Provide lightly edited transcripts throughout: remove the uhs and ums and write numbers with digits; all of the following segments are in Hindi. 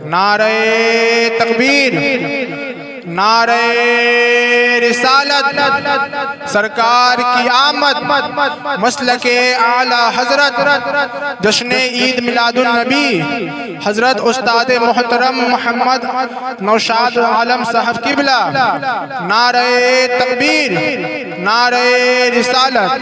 नारे तकबीर, नारे रिसालत, सरकार की आमद, मसलके आला हजरत, जश्न ईद मिलादुन नबी हजरत उस्ताद मोहतरम मोहम्मद नौशाद आलम साहब किबला। नारे तकबीर, नारे रिसालत।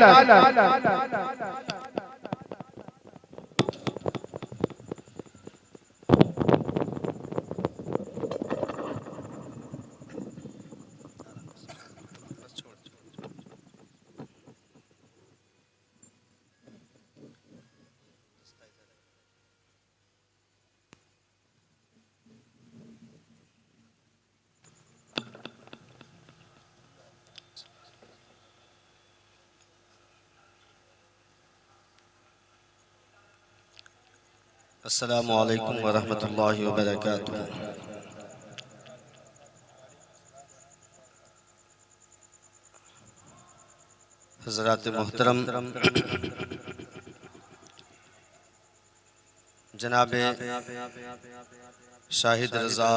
अस्सलामु अलैकुम वरहमतुल्लाहि वबरकातुहू। हज़रात मोहतरम, जनाबे शाहिद रज़ा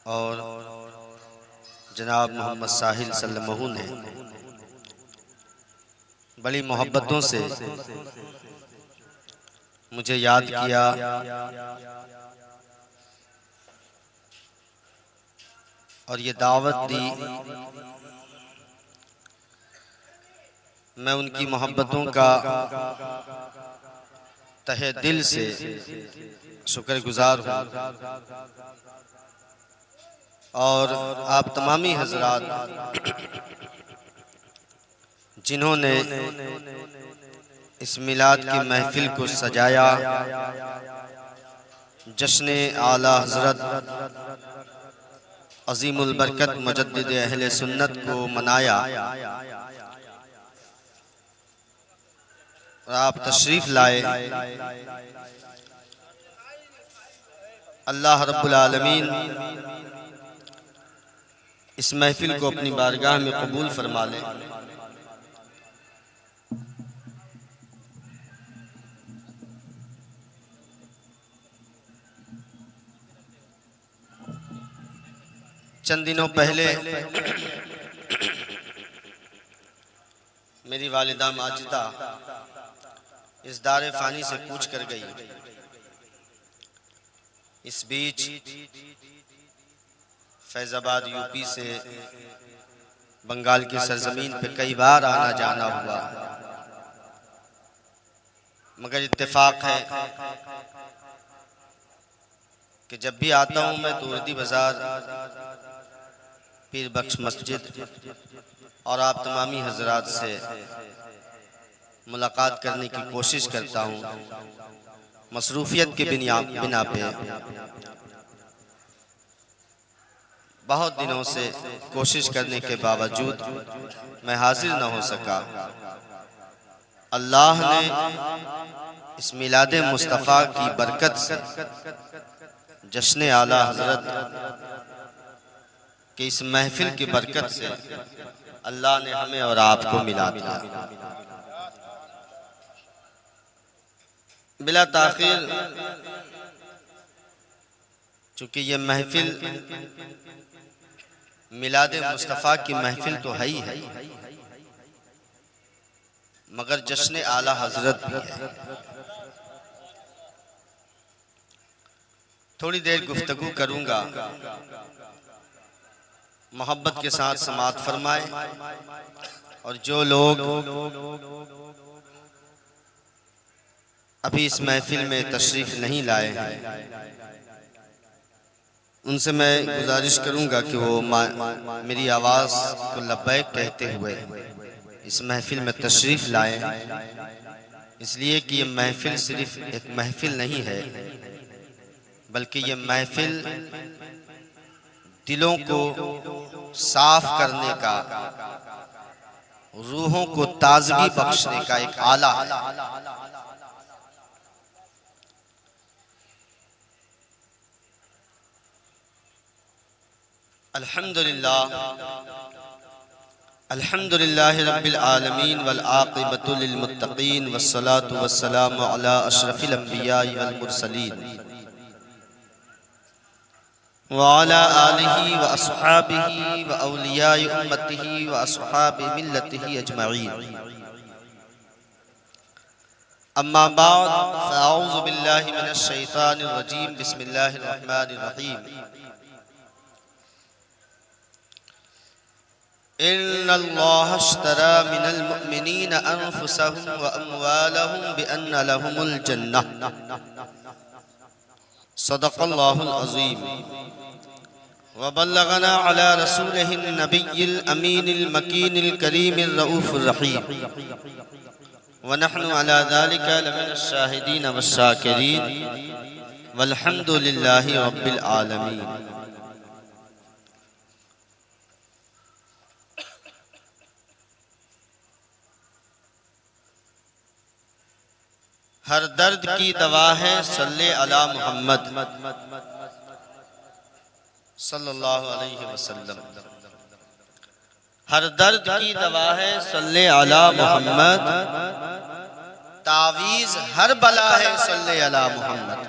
और जनाब मोहम्मद साहिल सल्लमहू ने बड़ी मोहब्बतों से मुझे याद किया और ये दावत दी। मैं उनकी मोहब्बतों का तहे दिल से शुक्रगुजार हूँ और आप तमामी हजरात जिन्होंने इस मिलाद की महफिल को सजाया, जश्न आला हजरत अजीमुल बरकत मुजद्दिद अहले सुन्नत को मनाया, और आप तशरीफ लाए। अल्लाह रब्बुल आलमीन इस महफिल को अपनी बारगाह में कबूल फरमा ले। चंद दिनों पहले मेरी वालिदा माजिदा इस दारे फानी से कूच कर गई। इस बीच फैजाबाद यूपी से बंगाल की सरजमीन पे कई बार आना जाना हुआ, मगर इत्तेफाक है कि जब भी आता हूँ मैं तो उर्दी बाजार, पीर बख्श मस्जिद और आप तमामी हजरात से मुलाकात करने की कोशिश करता हूँ। मसरूफियत के बिना पे बहुत दिनों से कोशिश करने के बावजूद मैं हाजिर न हो सका। अल्लाह ने इस मिलाद मुस्तफ़ा की बरकत से, जश्न आला हजरत कि इस महफिल की बरकत से अल्लाह ने हमें और आपको मिला दिया। बिला ताखीर, चूंकि ये महफिल मिलाद मुस्तफ़ा की महफिल तो है ही है, मगर जश्न आला हजरत भी है। थोड़ी देर गुफ्तगू करूंगा, मोहब्बत के साथ समात फरमाए। और जो लोग अभी इस महफिल में तशरीफ नहीं लाए हैं, उनसे मैं गुजारिश करूंगा कि वो मेरी आवाज़ को लब्बैक कहते हुए इस महफिल में तशरीफ लाएं। इसलिए कि ये महफिल सिर्फ एक महफिल नहीं है, बल्कि ये महफिल दिलों को साफ करने का, रूहों को ताजगी बख्शने का एक आला है। अल्हम्दुलिल्लाह, अल्हम्दुलिल्लाहि रब्बिल आलमीन वल आक़िबतु लिल मुत्तक़ीन वस्सलातु वस्सलामु अला अशरफिल अंबियाइ वल मुरसलीन व अला आलिहि व अस्हाबिहि व औलियाइ उम्मतिहि व अस्हाबि मिल्लतिहि अजमईन। अम्मा बाद फ़अऊज़ु बिल्लाहि मिनश शैतानिर रजीम बिस्मिल्लाहिर रहमानिर रहीम। इन्नल्लाह अश्तरा मिनल मुअ्मिनीना अनफुसहुम व अम्वालहुम बिअन्न लहुमुल जन्नह। सदक़ल्लाहुल अज़ीम। व बल्लगना अला रसूलिहिन नबिय्यिल अमीनिल मकीनिल करीमिर रऊफ़िर रहीम। व नहनु अला ज़ालिका लमिनश शाहिदीन वश्शाकिरीन वल्हम्दुलिल्लाहि रब्बिल आलमीन। हर दर्द की दवा है सल्ले अला मुहम्मद सल्लल्लाहु अलैहि वसल्लम। हर दर्द की दवा है सल्ले अला मुहम्मद। तावीज़ हर बला है सल्ले अला मुहम्मद।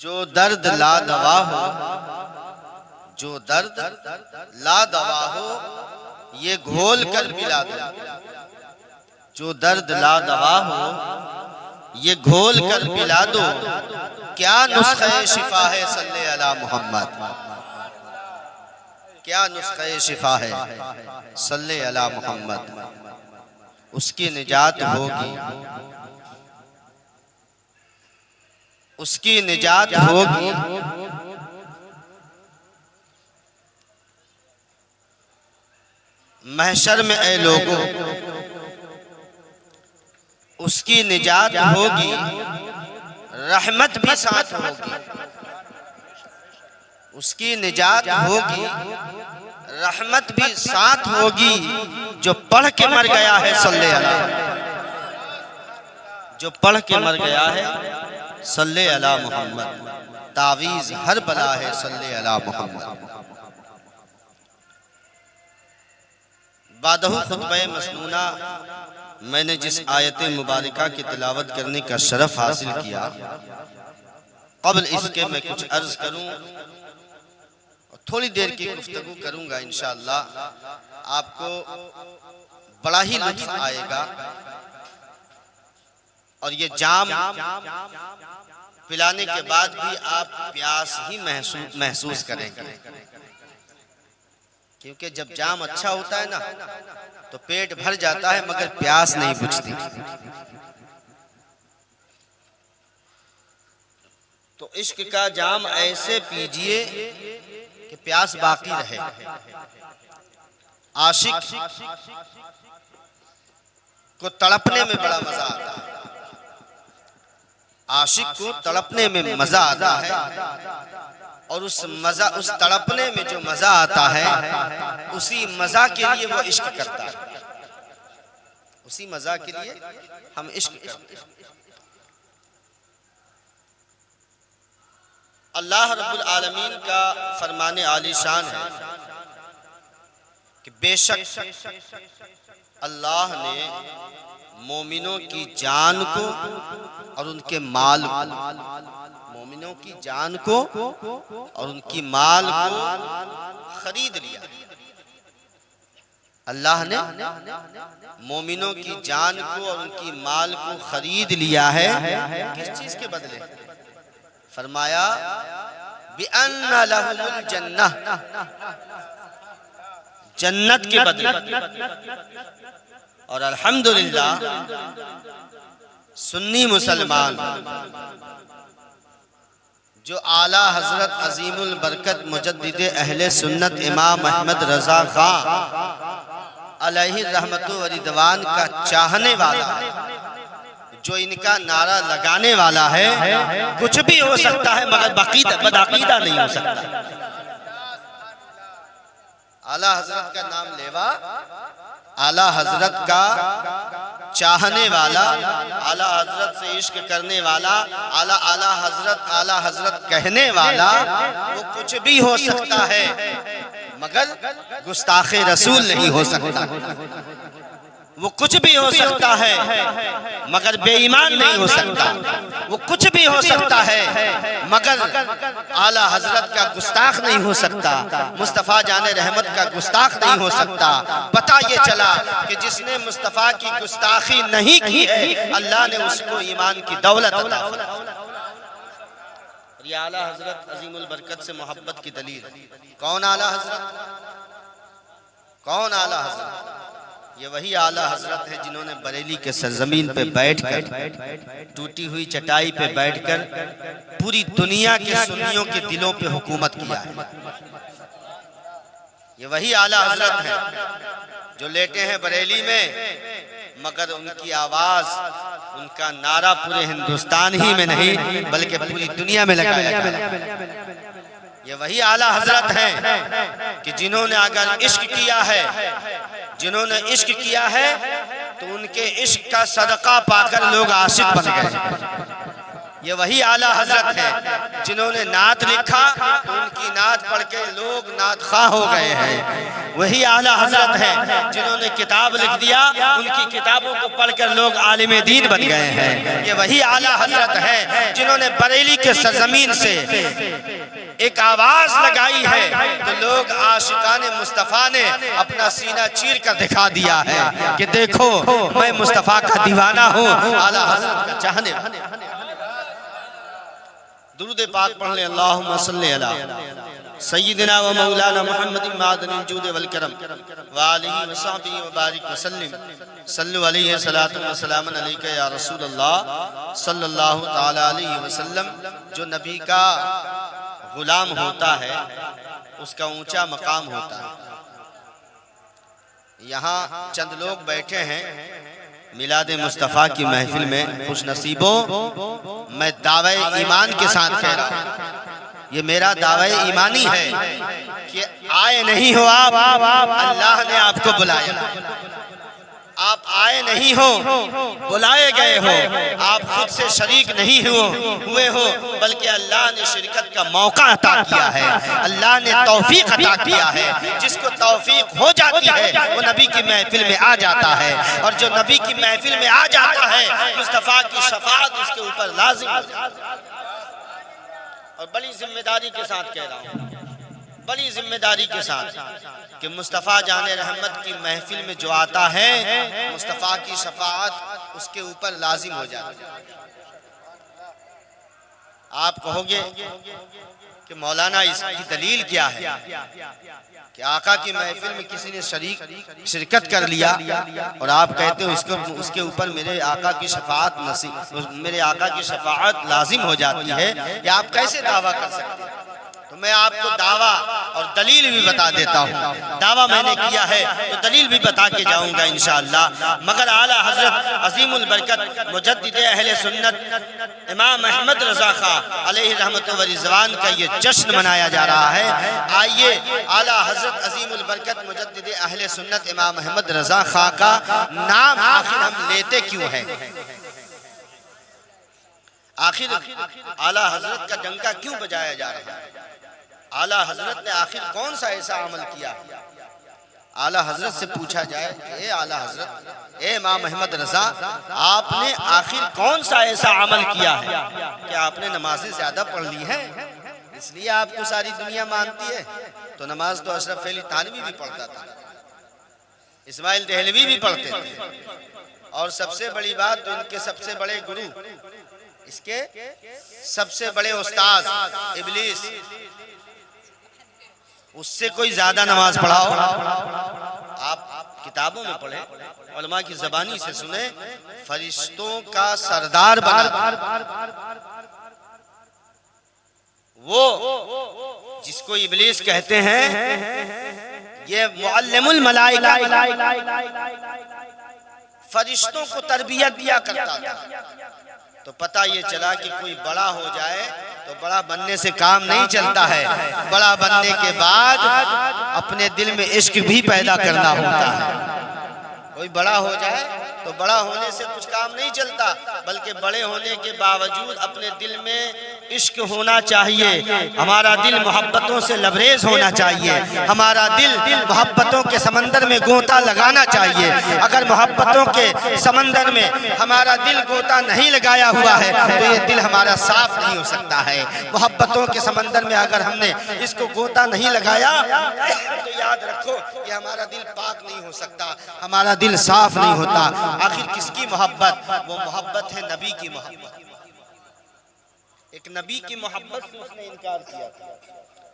जो दर्द ला दवा हो, जो दर्द ला दवा हो, ये घोल कर पिला दो। जो दर्द ला दवा हो, ये घोल कर पिला दो। क्या नुस्खे शिफा है सल्ले अला मुहम्मद। क्या नुस्खे शिफा है सल्ले अला मुहम्मद। उसकी निजात होगी, उसकी निजात होगी। महशर में ऐ लोगों उसकी निजात होगी, रहमत भी साथ होगी। उसकी निजात होगी, रहमत भी साथ होगी। जो पढ़ के मर गया है सल्ले अला, जो पढ़ के मर गया है सल्ले अला मुहम्मद। तावीज़ हर बला है सल्ले अला मुहम्मद। बादहु खुतबे मसनूना मैंने जिस आयत मुबारका की तिलावत करने का शरफ हासिल किया, क़ब्ल इसके मैं कुछ अर्ज करूं और थोड़ी देर की गुफ्तगू करूंगा। इंशाअल्लाह आपको बड़ा ही लुत्फ आएगा और ये जाम पिलाने के बाद भी आप प्यास ही महसूस करेंगे, क्योंकि जब जाम अच्छा होता है ना तो पेट भर जाता है मगर प्यास नहीं बुझती। तो इश्क का जाम ऐसे पीजिए कि प्यास बाकी रहे। आशिक को तड़पने में बड़ा मजा आता है। आशिक को तड़पने में मजा आता है और उस तड़पने में जो मजा आता है उसी मजा के लिए वो इश्क करता है। उसी मजा के लिए हम इश्क करते हैं। अल्लाह रब्बुल आलमीन का फरमाने आलीशान है कि बेशक अल्लाह ने मोमिनों की जान को और उनके माल को, मोमिनों की जान को और उनकी माल को खरीद लिया। अल्लाह ने मोमिनों की जान को और उनकी माल को खरीद लिया है। किस चीज के बदले? फरमाया बिअन्न लहुमुल जन्नह, जन्नत के बदले। और अल्हम्दुलिल्लाह सुन्नी मुसलमान जो आला हजरत अजीमुल बरकत मुजद्दिदे अहले सुन्नत इमाम अहमद रजा खां अलैहि रहमतु व रिदवान का चाहने वाला है, जो इनका नारा लगाने वाला है, कुछ भी हो सकता है मगर बदअकीदा नहीं हो सकता। आला हजरत का नाम लेवा, आला हजरत का चाहने वाला, आला हजरत से इश्क करने वाला, आला हजरत कहने वाला, वो कुछ भी हो सकता है मगर गुस्ताखे रसूल नहीं हो सकता। वो कुछ भी हो सकता है मगर बेईमान नहीं हो सकता। वो कुछ भी हो सकता है मगर आला हजरत का गुस्ताख नहीं हो सकता। मुस्तफ़ा जाने रहमत का गुस्ताख नहीं हो सकता। पता ये चला कि जिसने मुस्तफ़ा की गुस्ताखी नहीं की है अल्लाह ने उसको ईमान की दौलत अता फरमाई। ये आला हजरत अजीमुल बरकत से मोहब्बत की दलील है। कौन आला हजरत? कौन आला हजरत? ये वही आला हजरत है जिन्होंने बरेली के सरजमीन पे बैठकर, टूटी हुई चटाई पे बैठकर पूरी दुनिया के सुन्नियों के दिलों पे हुकूमत किया है। ये वही आला हजरत है जो लेटे हैं बरेली में मगर उनकी आवाज, उनका नारा पूरे हिंदुस्तान ही में नहीं बल्कि पूरी दुनिया में लगाया गया। ये वही आला हजरत हैं कि जिन्होंने अगर इश्क किया है, जिन्होंने इश्क किया है तो उनके इश्क का सदका पाकर लोग आशिक बन गए। ये वही आला हजरत है जिन्होंने नात लिखा तो उनकी नात पढ़ के लोग नात खा हो गए हैं। वही आला हजरत है जिन्होंने किताब लिख दिया, उनकी किताबों को पढ़कर लोग आलिम दीन बन गए हैं। ये वही आला हजरत है जिन्होंने बरेली के सरजमीन से एक आवाज लगाई है तो लोग आशिकाने मुस्तफ़ा ने अपना सीना चीर कर दिखा दिया है कि देखो मैं मुस्तफ़ा का दीवाना हूँ, आला हजरत का चाहने वाला। दुरूद पाक पढ़ ले। अल्लाहुम्मा सल्ली अला सय्यिदिना व मौलाना मुहम्मदिन मादनिल जूद वल करम व आलिहि व सहबिहि व बारिक व सल्लिम सल्लु अलैहि सलातु व सलामन अलैका या रसूल अल्लाह सल्लल्लाहु तआला अलैहि वसल्लम। जो नबी का गुलाम होता है उसका ऊंचा मकाम होता है। यहाँ चंद लोग बैठे हैं मिलाद मुस्तफ़ा की महफिल में, खुश नसीबों मैं दावे ईमान के साथ कह रहा हूँ, ये मेरा दावे ईमानी है कि आए नहीं हो आप, अल्लाह ने आपको बुलाया। आप आए नहीं हो, बुलाए गए हो। आप खुद से शरीक नहीं हुए हो बल्कि अल्लाह ने शिरकत का मौका अता किया है, अल्लाह ने तौफीक अता किया है। जिसको तौफीक हो जाती है वो नबी की महफिल में आ जाता है, और जो नबी की महफिल में आ जाता है मुस्तफ़ा की शफाअत उसके ऊपर लाजिम हो जाती है। और बड़ी जिम्मेदारी के साथ कह रहा हूँ, बड़ी जिम्मेदारी के साथ कि मुस्तफ़ा जाने रहमत की महफिल में जो आता है मुस्तफ़ा की शफाअत उसके ऊपर लाजिम हो जाती है। आप कहोगे कि मौलाना इसकी दलील क्या है कि आका की महफिल में किसी ने शिरकत कर लिया और आप कहते हो उसके ऊपर मेरे आका की शफाअत नसीब, मेरे आका की शफाअत लाजिम हो जाती है, या आप कैसे दावा कर सकते हैं? तो मैं आपको दावा और दलील भी बता देता हूँ। दावा मैंने किया है तो दलील भी बता के जाऊंगा इंशाअल्लाह। मगर आला हजरत अजीमुल बरकत मुजद्दिद अहले सुन्नत इमाम अहमद रज़ा खां अलैहि रहमत व रिज़वान का ये जश्न मनाया जा रहा है। आइए आला हजरत अजीमुल बरकत मुजद्दिद अहले सुन्नत इमाम अहमद रज़ा खां का नाम आखिर हम लेते क्यों हैं? आखिर आला हजरत का डंका क्यों बजाया जा रहा है? आला हजरत ने आखिर कौन सा ऐसा अमल किया? आला हजरत से पूछा जाए, ए आला हजरत, ए इमाम अहमद रजा, आपने आखिर कौन सा ऐसा अमल किया है कि आपने नमाजें ज्यादा पढ़ ली हैं इसलिए आपको सारी दुनिया मानती है? तो नमाज तो अशरफ अली थानवी भी पढ़ता था, इस्माइल देहलवी भी पढ़ते थे, और सबसे बड़ी बात तो इनके सबसे बड़े गुरु, इसके सबसे बड़े उस्ताद इब्लीस, उससे कोई ज्यादा नमाज पढ़ाओ। आप किताबों में पढ़े, उलमा की ज़बानी से सुने, फरिश्तों का सरदार बना वो जिसको इब्लीस कहते हैं, ये मुअल्लिमुल मलाइका फरिश्तों को तरबियत दिया करता था। तो पता ये चला कि कोई बड़ा हो जाए तो बड़ा बनने से काम नहीं चलता है, बड़ा बनने के बाद अपने दिल में इश्क भी पैदा करना होता है। कोई बड़ा हो जाए तो बड़ा होने से कुछ काम नहीं चलता, बल्कि बड़े होने के बावजूद अपने दिल में इश्क होना चाहिए, हमारा दिल मोहब्बतों से लबरेज होना चाहिए, हमारा दिल मोहब्बतों के समंदर में गोता लगाना चाहिए। अगर मोहब्बतों के समंदर में हमारा दिल गोता नहीं लगाया हुआ है तो ये दिल हमारा साफ नहीं हो सकता है। मोहब्बतों के समंदर में अगर हमने इसको गोता नहीं लगाया तो याद रखो कि हमारा दिल पाक नहीं हो सकता, हमारा दिल साफ नहीं होता। आखिर किसकी मोहब्बत? वो मोहब्बत है नबी की मोहब्बत। एक नबी की मोहब्बत से उसने इनकार किया था।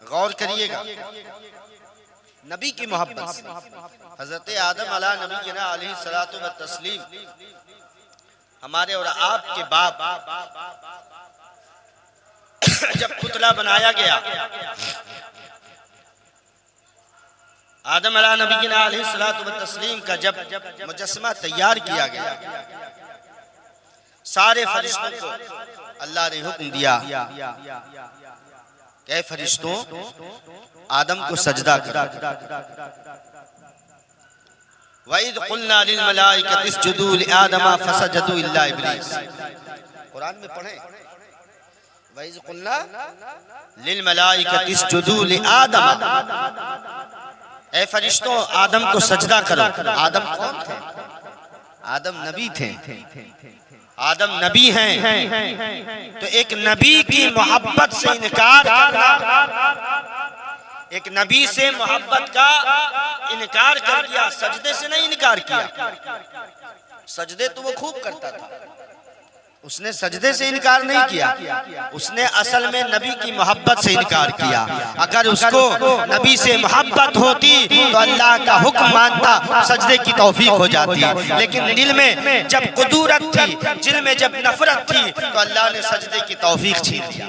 गौर करिएगा, नबी की मोहब्बत से हजरत आदम अला नबी अलैहिस्सलातु व तस्लीम, हमारे और आपके बाप जब पुतला बनाया गया, आदम अला नबी अलैहिस्सलातु व तस्लीम का जब मुजस्समा तैयार किया गया, सारे फरिश्तों को अल्लाह ने हुक्म दिया कि फरिश्तों आदम को सजदा करो। वइद कुल्ना लिल मलाइकति इसजुदू लिआदम फसजदू इल्ला इब्लीस। कुरान में पढ़ें, वइद कुल्ना लिल मलाइकति इसजुदू लिआदम, ए फरिश्तों आदम को सजदा करो। आदम कौन थे? आदम नबी थे, आदम नबी हैं। तो एक नबी की मोहब्बत से इनकार करना, एक नबी से मोहब्बत का इनकार कर दिया, सजदे से नहीं इनकार किया। सजदे तो वो खूब करता था, उसने सजदे से इनकार नहीं किया, उसने असल में नबी की मोहब्बत से इनकार किया। अगर उसको नबी से मोहब्बत होती तो अल्लाह का हुक्म मानता, सजदे की तौफीक हो जाती। लेकिन दिल में जब कुदूरत थी, दिल में जब नफरत थी तो अल्लाह ने सजदे की तौफीक छीन लिया।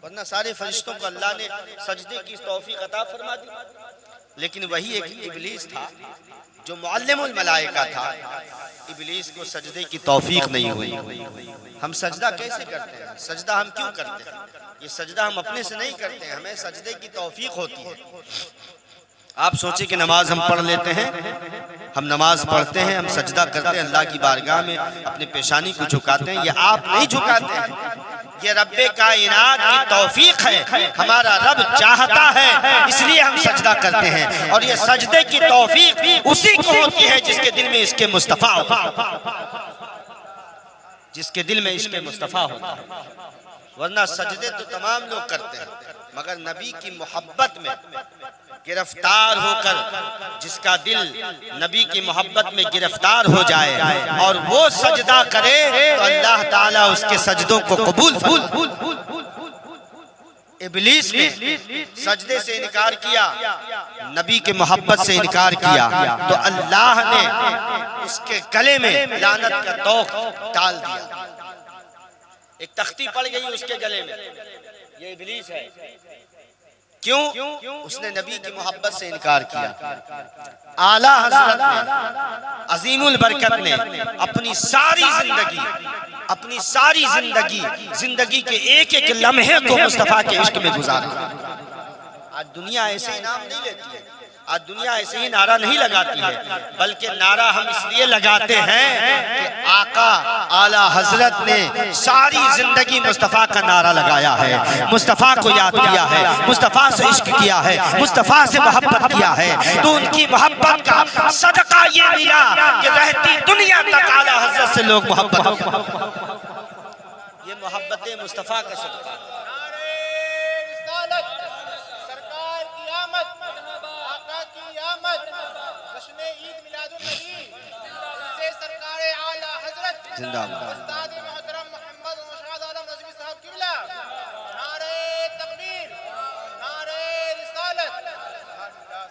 वरना सारे फरिश्तों को अल्लाह ने सजदे की तौफीक अता फरमा दी। लेकिन वही एक इब्लीस था जो मुअल्लिमुल मलाइका था, इब्लीस को सजदे की तौफीक नहीं हुई। हम सजदा कैसे करते हैं? सजदा हम क्यों करते हैं? ये सजदा हम अपने से नहीं करते हैं, हमें सजदे की तौफीक होती है। आप सोचे कि नमाज हम पढ़ लेते हैं, हम नमाज पढ़ते हैं, हम सजदा करते हैं, अल्लाह की बारगाह में अपने पेशानी को झुकाते हैं। ये आप नहीं झुकाते हैं, ये रब्बे कायनात की तौफीक है। हमारा रब चाहता है इसलिए हम सजदा करते हैं, और ये सजदे की तौफीक उसी को होती है जिसके दिल में इसके मुस्तफा होता, जिसके दिल में इसके मुस्तफा होता है। वरना सजदे तो तमाम लोग करते हैं, मगर नबी की मोहब्बत में गिरफ्तार होकर जिसका दिल नबी की मोहब्बत में गिरफ्तार हो जाए और वो सजदा करे तो अल्लाह ताला उसके सजदों को कबूल फरमाए। इब्लीस ने सजदे से इनकार किया, नबी के मोहब्बत से इनकार किया, तो अल्लाह ने उसके गले में लानत का तोक डाल दिया। एक तख्ती पड़ गई उसके गले में, ये इब्लीस है। क्यों? उसने नबी की मोहब्बत से इनकार किया। आला हजरत ने, अजीमुल बरकत ने अपनी सारी जिंदगी के एक एक लम्हे को मुस्तफा के इश्क में गुजारा। आज दुनिया ऐसे इनाम नहीं लेती है, आज दुनिया ऐसे ही नारा नहीं लगाती है, बल्कि नारा हम इसलिए लगाते हैं कि आका आला हजरत ने सारी जिंदगी मुस्तफा का नारा लगाया है, मुस्तफा को याद किया है, मुस्तफा से इश्क किया है, मुस्तफा से मोहब्बत किया है। तो उनकी मोहब्बत का सदका ये मिला कि रहती दुनिया तक आला हजरत से लोग मोहब्बत, ये मोहब्बत मुस्तफा का सदका।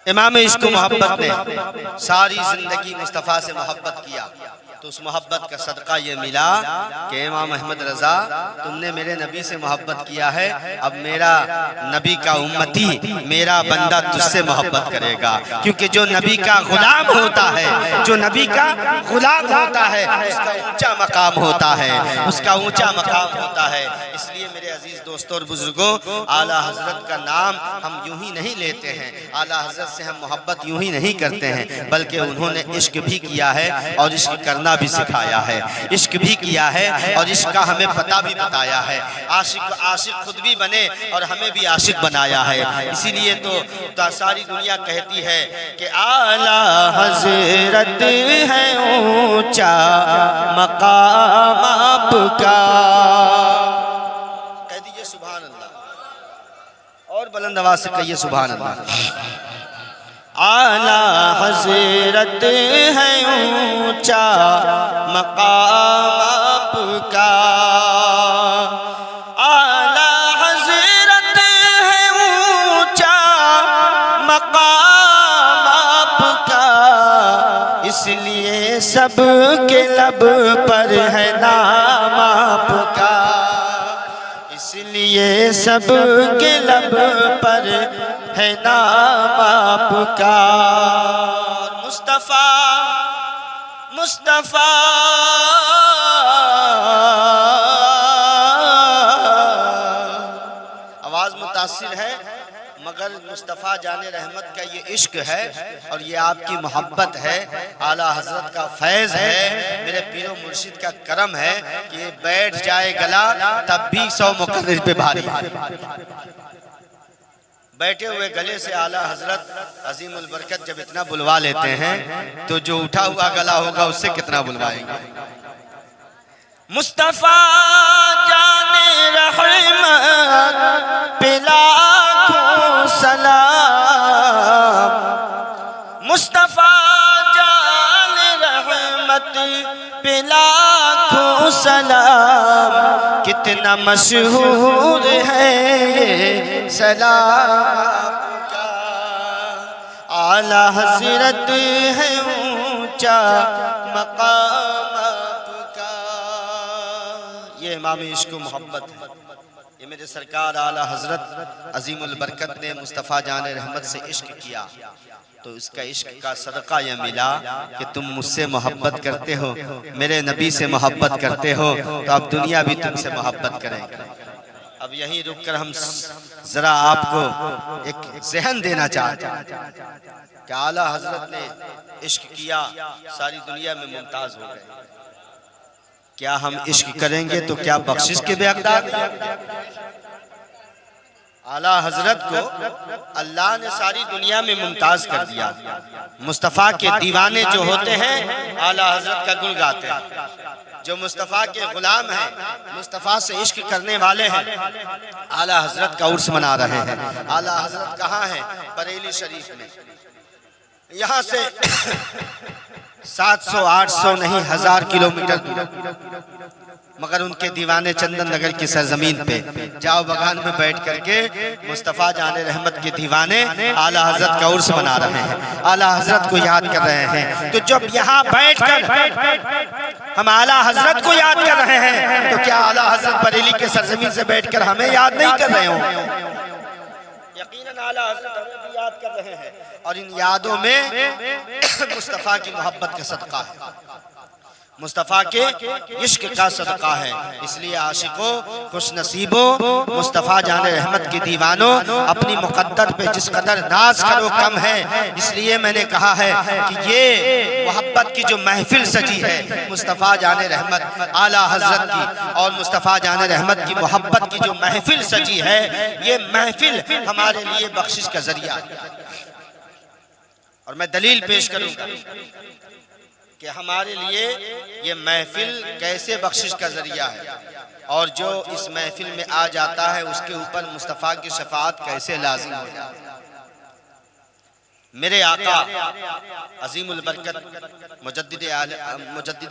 इमाम इश्क मोहब्बत ने सारी जिंदगी मुस्तफ़ा से मोहब्बत किया, तो उस मोहब्बत का सदका ये मिला कि इमाम अहमद रजा तुमने मेरे नबी से मोहब्बत किया है, अब मेरा नबी का उम्मती, मेरा बंदा तुझसे मोहब्बत करेगा। क्योंकि जो नबी का गुलाम होता है, जो नबी का गुलाम होता है, उसका ऊंचा मकाम होता है, उसका ऊंचा मकाम होता है। इसलिए मेरे अजीज दोस्तों और बुजुर्गों, आला हजरत का नाम हम यूं ही नहीं लेते हैं, आला हजरत से हम मोहब्बत यूं ही नहीं करते हैं, बल्कि उन्होंने इश्क भी किया है, और इश्क करना करना भी सिखाया है, इश्क भी किया है और इश्क का हमें पता भी बताया है। आशिक खुद भी बने और हमें भी आशिक बनाया है। इसीलिए तो सारी दुनिया कहती है कि आला हजरत है ऊंचा मकाम आपका। कह दीजिए सुभान अल्लाह, और बुलंद आवाज से कहिए सुभान अल्लाह। आला हजरत है ऊंचा मकाम आपका, आला हजरत है ऊंचा मकाम आपका, इसलिए सबके लब पर है नाम आपका, इसलिए सबके लब पर है नाम आपका। मुस्तफा मुस्तफा आवाज मुतासिर है, मगर मुस्तफ़ा जाने रहमत का ये इश्क है और ये आपकी मोहब्बत है, आला हजरत का फैज़ है, मेरे पीरो मुर्शिद का करम है कि ये बैठ जाए गला तब भी 100 मुकर्रिर पे भारी। बैठे हुए गले से आला हजरत अजीमुल बरकत जब इतना बुलवा लेते हैं तो जो उठा हुआ गला होगा उससे कितना बुलवाएंगे। मुस्तफ़ा जाने रहमत पे लाखों सलाम, मुस्तफ़ा जाने रहमत पे लाखों सलाम, कितना मशहूर है ये सलाम आपका, आला हजरत है ऊंचा मकाम आपका। ये इमाम इश्क मोहब्बत है, ये मेरे सरकार आला हजरत अजीमुल बरकत ने मुस्तफ़ा जाने रहमत से इश्क किया तो इसका इश्क का सदका यह मिला कि तुम मुझसे मोहब्बत करते हो, मेरे नबी से मोहब्बत करते हो, तो अब दुनिया भी तुमसे मोहब्बत करेगी। अब यहीं रुक कर हम जरा आपको एक ज़हन देना चाहते हैं कि आला हजरत ने इश्क किया, सारी दुनिया में मुमताज हो गए। क्या हम इश्क करेंगे तो क्या बख्शिश के बेहकदार? आला हजरत को अल्लाह ने सारी दुनिया में मुमताज कर दिया। मुस्तफ़ा के दीवाने जो होते हैं आला हजरत का गुण गाते हैं, जो मुस्तफ़ा के गुलाम हैं, मुस्तफ़ा से इश्क करने वाले हैं, आला हजरत का उर्स मना रहे हैं। आला हजरत कहाँ हैं? बरेली शरीफ में। यहाँ से 700-800 नहीं 1000 किलोमीटर दूर, मगर उनके दीवाने चंदन नगर की सरजमीन पे जाओ बगान में बैठ करके मुस्तफ़ा जाने रहमत के दीवाने आला हजरत का उर्स मना रहे हैं, आला हजरत को याद कर रहे हैं। तो जब यहाँ बैठकर हम आला हजरत को याद कर रहे हैं तो क्या आला हजरत बरेली के सरजमीन से बैठकर हमें याद नहीं कर रहे हो? यकीनन आला हजरत हमें भी याद कर रहे हैं और इन यादों में मुस्तफ़ा की मोहब्बत का सदका है, मुस्तफ़ा के इश्क का सदका है। इसलिए आशिकों, खुश नसीबों, मुस्तफ़ा जाने रहमत के दीवानों, अपनी मुक़द्दर पे जिस कदर नाज करो कम है। इसलिए मैंने कहा है कि ये मोहब्बत की जो महफिल सजी है मुस्तफ़ा जाने रहमत आला हजरत की और मुस्तफ़ा जाने रहमत की मोहब्बत की जो महफिल सजी है, ये महफिल हमारे लिए बख्शिश का जरिया है। और मैं दलील पेश करूँगा कि हमारे लिए ये महफिल कैसे बख्शिश का जरिया है और जो इस महफिल में आ जाता है उसके ऊपर मुस्तफ़ा की शफाअत कैसे लाजिम हो जाती है। मेरे आका अजीमुल बरकत मुजद्दिद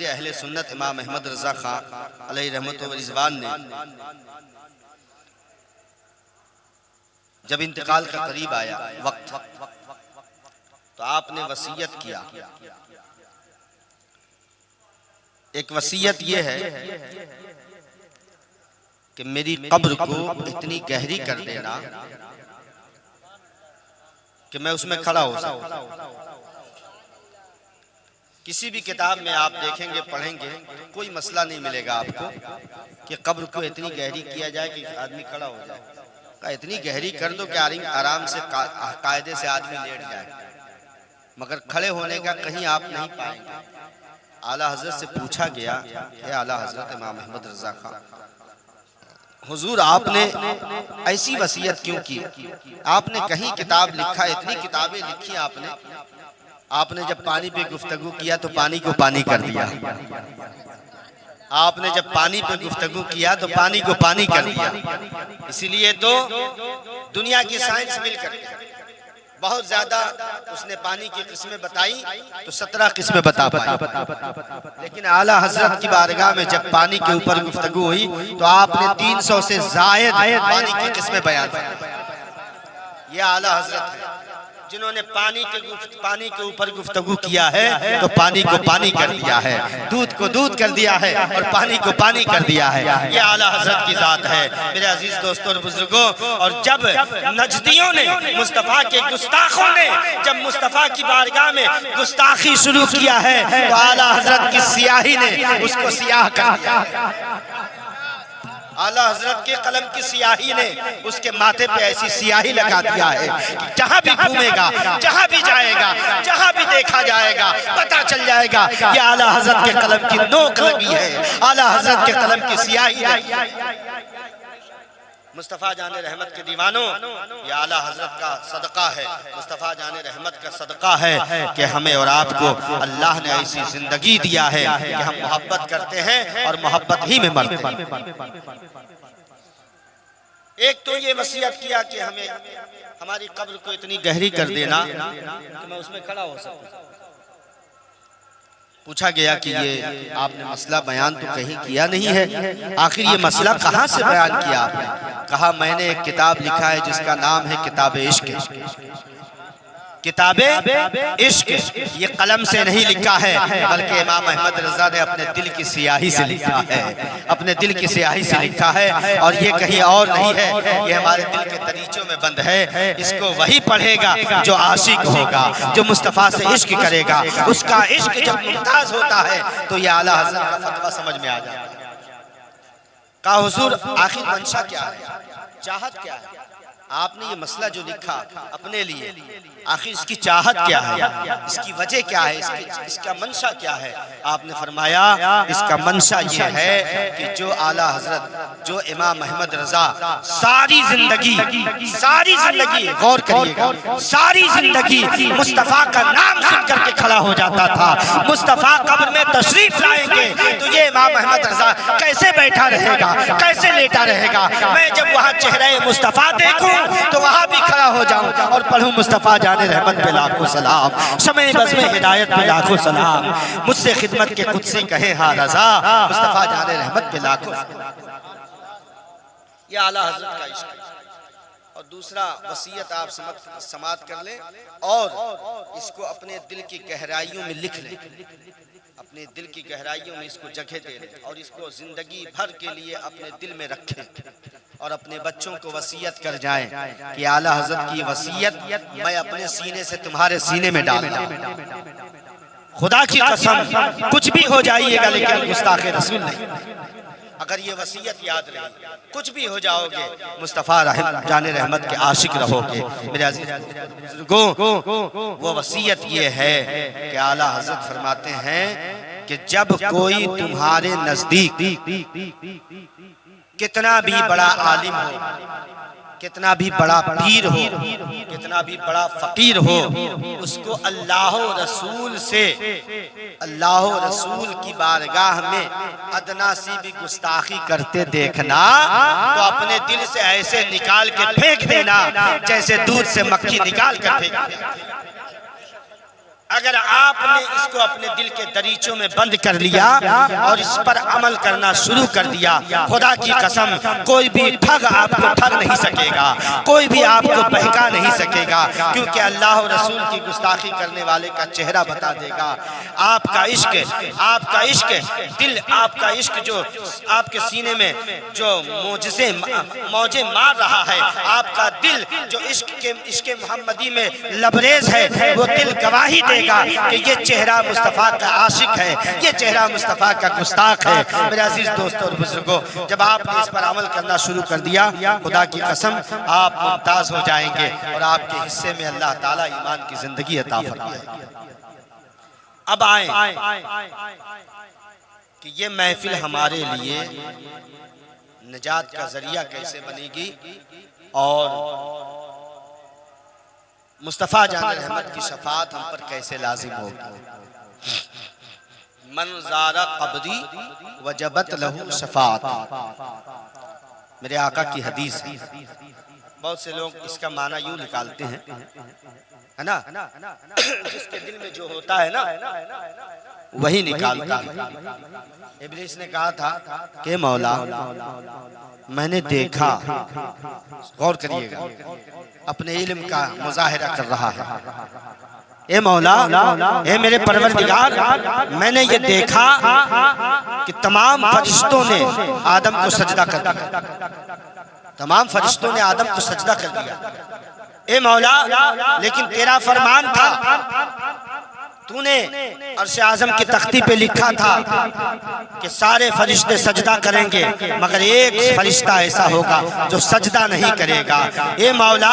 अहले सुन्नत इमाम अहमद रज़ा खां अलैहि रहमत व रिज़वान ने जब इंतकाल का करीब आया वक्त, तो आपने वसीयत किया। एक वसीयत ये है कि मेरी कब्र को इतनी गहरी कर देना कि मैं उसमें खड़ा हो सकूं। किसी भी किताब में आप देखेंगे, पढ़ेंगे, कोई मसला नहीं मिलेगा आपको कि कब्र को इतनी गहरी किया जाए कि आदमी खड़ा हो जाए। का इतनी गहरी कर दो कि आराम से कायदे से आदमी लेट जाए, मगर खड़े होने का कहीं आप नहीं पाएंगे। आला हजरत से पूछा गया कि आला हजरत इमाम अहमद रजा खां, हुजूर आपने ऐसी वसीयत क्यों की? आपने कहीं किताब लिखा, इतनी किताबें लिखी आपने जब पानी पे गुफ्तगू किया तो पानी को पानी कर दिया। आपने जब पानी पे गुफ्तगू किया तो पानी को पानी कर दिया। इसीलिए तो दुनिया की साइंस मिलकर बहुत ज्यादा उसने पानी की किस्में बताई तो 17 किस्में बता पाई, लेकिन आला हजरत की बारगाह में जब पानी के ऊपर गुफ्तगू हुई तो आपने 300 से जायद पानी की किस्में बयान की। ये आला हजरत है जिन्होंने पानी के ऊपर गुफ्तगू किया है तो पानी को पानी कर दिया है, दूध को दूध कर दिया है और पानी को पानी कर दिया है। ये आला हजरत की जात है मेरे अजीज दोस्तों और बुजुर्गों। और जब नजदियों ने, मुस्तफ़ा के गुस्ताखों ने जब मुस्तफ़ा की बारगाह में गुस्ताखी शुरू किया है तो आला हजरत की सियाही ने उसको सियाह कर दिया। आला हजरत के कलम की सियाही ने उसके माथे पे ऐसी सियाही लगा दिया है कि जहां भी घूमेगा, जहां भी जाएगा, जहां भी देखा जाएगा पता चल जाएगा ये आला हजरत के कलम की नोक लगी है, आला हजरत के कलम की सियाही है। मुस्तफ़ा जाने रहमत के दीवानों, ये आला हजरत का सदका है, मुस्तफ़ा जाने रहमत का सदका है कि हमें और आपको अल्लाह ने ऐसी जिंदगी दिया है कि हम मोहब्बत करते हैं और मोहब्बत ही में मरते हैं। एक तो ये वसीयत किया कि हमें हमारी कब्र को इतनी गहरी कर देना कि मैं उसमें खड़ा हो सकूं। पूछा गया कि ये आपने मसला बयान तो कहीं किया नहीं है, आखिर ये मसला कहाँ से बयान किया आपने? कहा मैंने एक किताब लिखा है जिसका नाम है किताब इश्क। किताबे इश्क ये कलम से नहीं लिखा है बल्कि इमाम अहमद रजा ने अपने दिल की सियाही से लिखा है, अपने दिल की सियाही से लिखा है। और ये कहीं और नहीं है, ये हमारे दिल के दरीचों में बंद है। इसको वही पढ़ेगा जो आशिक होगा, जो मुस्तफ़ा से इश्क करेगा। उसका इश्क जब मुमताज होता है तो ये आला हज़रत का फतवा समझ में आ जाता है। कहा हुजूर आखिर मंशा क्या है, चाहत क्या है? आपने ये मसला जो लिखा अपने लिए, आखिर इसकी चाहत क्या है, इसकी वजह क्या है, इसका मंशा क्या है? आपने फरमाया इसका मंशा ये है कि जो आला हजरत, जो इमाम अहमद रजा सारी जिंदगी गौर करिएगा, सारी जिंदगी मुस्तफ़ा का नाम सुन करके खड़ा हो जाता था। मुस्तफ़ा कब्र में तशरीफ लाएंगे तो ये इमाम अहमद रजा कैसे बैठा रहेगा, कैसे लेटा रहेगा? मैं जब वहाँ चेहरे मुस्तफ़ा देखूं तो वहां भी खड़ा हो जाऊं और पढ़ूं मुस्तफ़ा जाने रहमत पे लाखों सलाम, समय बस में हिदायत पे लाखों सलाम, मुझसे खिदमत के कुदसी कहे हाँ रज़ा, मुस्तफ़ा जाने रहमत पे लाखों। ये आला हज़रत का इश्क है। और दूसरा वसीयत आप समात कर लें और इसको अपने दिल की गहराइयों में लिख लें, अपने दिल की गहराइयों में इसको जगह दे लें और इसको जिंदगी भर के लिए अपने दिल में रखें और अपने बच्चों को वसीयत कर जाएं कि आला हज़रत की वसीयत मैं अपने सीने से तुम्हारे सीने में डालूंगा। खुदा की कसम कुछ भी हो जाइएगा लेकिन गुस्ताखे रसूल नहीं। अगर ये वसीयत याद रही, कुछ भी हो जाओगे मुस्तफ़ा जाने रहमत के आशिक रहोगे। मेरे अजीज बुजुर्गों, वो वसीयत ये है कि आला हज़रत फरमाते हैं कि जब कोई तुम्हारे नजदीक कितना भी बड़ा आलिम हो, कितना भी बड़ा पीर हो, कितना भी बड़ा फकीर हो, उसको अल्लाह रसूल की बारगाह में अदना सी भी गुस्ताखी करते देखना तो अपने दिल से ऐसे निकाल के फेंक देना जैसे दूध से मक्खी निकाल कर फेंक देना। अगर आपने इसको अपने दिल के दरीचों में बंद कर लिया और इस पर अमल करना शुरू कर दिया, खुदा की कसम कोई भी ठग आपको ठग नहीं सकेगा, कोई भी आपको बहका नहीं सकेगा, क्योंकि अल्लाह और रसूल की गुस्ताखी करने वाले का चेहरा बता देगा। आपका इश्क दिल, आपका इश्क जो आपके सीने में जो मौजे मार रहा है, आपका दिल जो इश्क मोहम्मदी में लबरेज है, वो दिल गवाही कि ये चेहरा मुस्तफ़ा का आशिक है, ये चेहरा मुस्तफ़ा का गुस्ताख है। मेरे अजीज दोस्तों और बुजुर्गों, जब आपने इस पर अमल करना शुरू कर दिया, खुदा की कसम आप मुमताज हो जाएंगे और आपके हिस्से में अल्लाह ताला ईमान की जिंदगी अता फरमाएगा। अब आए कि ये महफिल हमारे लिए निजात का जरिया कैसे बनेगी और मुस्तफ़ा जान रहमत की शफात हम पर कैसे लाजिम होगी। मन ज़ारा कब्री वजबत लहू शफात, मेरे आका की हदीस है। बहुत से लोग इसका माना यूं निकालते हैं, है ना, जिसके दिल में जो होता है ना वही निकालता है। इब्लीस ने कहा था कि मौला मैंने देखा, गौर करिएगा, अपने इल्म का मुजाहिरा कर रहा है। ए मौला, ए मेरे परवरदिगार, मैंने ये देखा कि तमाम फरिश्तों ने आदम को सजदा कर दिया, तमाम फरिश्तों ने आदम को सजदा कर दिया। ए मौला, लेकिन तेरा फरमान था, तूने अर्श आज़म की तख्ती पे लिखा था कि सारे फरिश्ते सजदा करेंगे मगर एक फरिश्ता ऐसा होगा जो सजदा नहीं करेगा। ए मौला,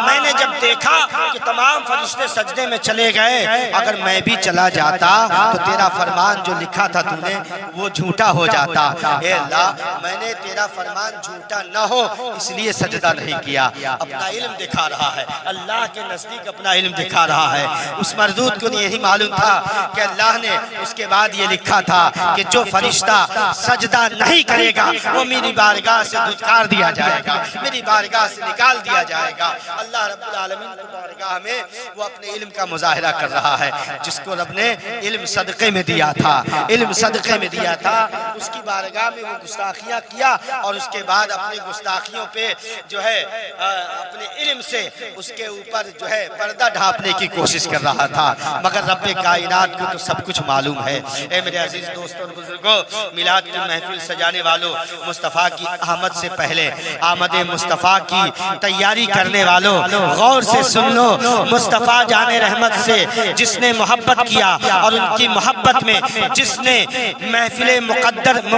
मैंने जब देखा कि तमाम फरिश्ते सजदे में चले गए, अगर मैं भी चला जाता तो तेरा फरमान जो लिखा था तूने वो झूठा हो जाता। ए अल्लाह, मैंने तेरा फरमान झूठा न हो इसलिए सजदा नहीं किया। अपना इल्म दिखा रहा है, अल्लाह के नजदीक अपना इल्म दिखा रहा है। उस मरदूद को यही मालूम था कि अल्लाह ने उसके बाद ये लिखा था कि जो फरिश्ता सजदा नहीं करेगा वो मेरी बारगाह से धुतकार दिया जाएगा, मेरी बारगाह से निकाल दिया जाएगा। अल्लाह रब्बुल आलमीन की बारगाह में वो अपने इल्म का मुजाहिरा कर रहा है। जिसको रब ने इल्म सदक़े में दिया था, इल्म सदक़े में दिया था, उसकी बारगाह में वो गुस्ताखियाँ किया और उसके बाद अपनी गुस्ताखियों पे जो है अपने इल्म से उसके ऊपर जो है पर्दा ढांपने की कोशिश कर रहा था। मगर रब कायनात को तो सब कुछ मालूम है। ए मेरे अजीज दोस्तों और बुजुर्गों, मिलाद की महफिल सजाने वालों, मुस्तफ़ा की आमद से पहले आमद मुस्तफ़ा की तैयारी करने वालों, गौर से सुन लो। मुस्तफ़ा जाने रहमत से जिसने मोहब्बत किया और उनकी मोहब्बत में जिसने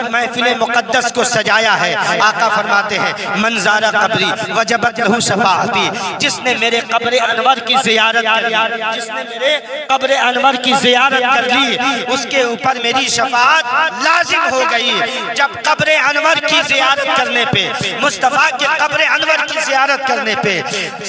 महफिल मुक़द्दस को सजाया है, आका फरमाते हैं मंज़ारा कब्री वजबत लहू शफ़ाअती, जिसने मेरे कब्र अनवर की ज़ियारत कर, जिसने मेरे कब्र अनवर की ज़ियारत कर ली, उसके ऊपर मेरी शफाअत लाजिम हो गई। जब कब्र अनवर की ज़ियारत करने पे, मुस्तफ़ा के कब्र अनवर की ज़ियारत करने पे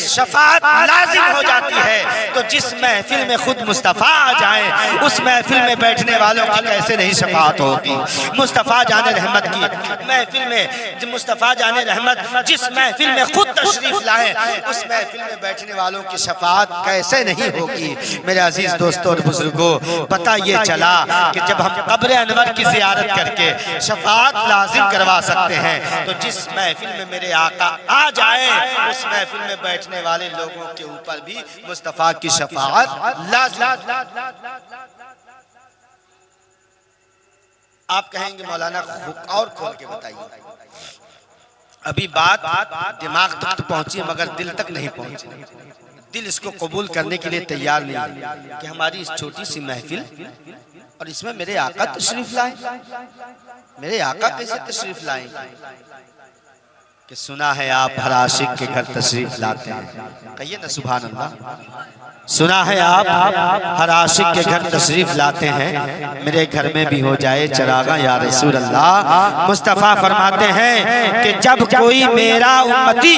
शफाअत लाजिम हो जाती है, तो जिस महफिल में खुद मुस्तफ़ा आ जाए उस महफिल में बैठने वालों की कैसे नहीं शफाअत होगी। मुस्तफ़ा जाने रहमत की महफिल में, मुस्तफ़ा जाने रहमत जिस महफिल में खुद तशरीफ लाए उस महफिल में बैठने वालों की शफाअत कैसे नहीं होगी। मेरे अजीज दोस्तों और बुजुर्गों, पता ये चला कि जब हम कब्र अनवर की ज़ियारत करके शफाअत लाजिम करवा सकते हैं, तो जिस महफिल में मेरे आका आ जाए उस महफिल में बैठने वाले लोगों के ऊपर भी मुस्तफ़ा की शफाअत लाजिम। आप कहेंगे मौलाना और खोल के बताइए, अभी बात दिमाग तक तो पहुंची मगर दिल तक नहीं पहुंची। दिल इसको कबूल करने के लिए तैयार नहीं है कि हमारी इस छोटी सी महफिल और इसमें मेरे आका तशरीफ लाए। मेरे आका कैसे तशरीफ लाएंगे कि सुना है आप हर आशिक के घर तशरीफ लाते हैं, कहिए ना सुभान अल्लाह। सुना है आप हर आशिक के घर तशरीफ लाते हैं, मेरे घर में भी हो जाए चरागा या रसूल अल्लाह। मुस्तफ़ा फरमाते हैं कि जब कोई मेरा उम्मती,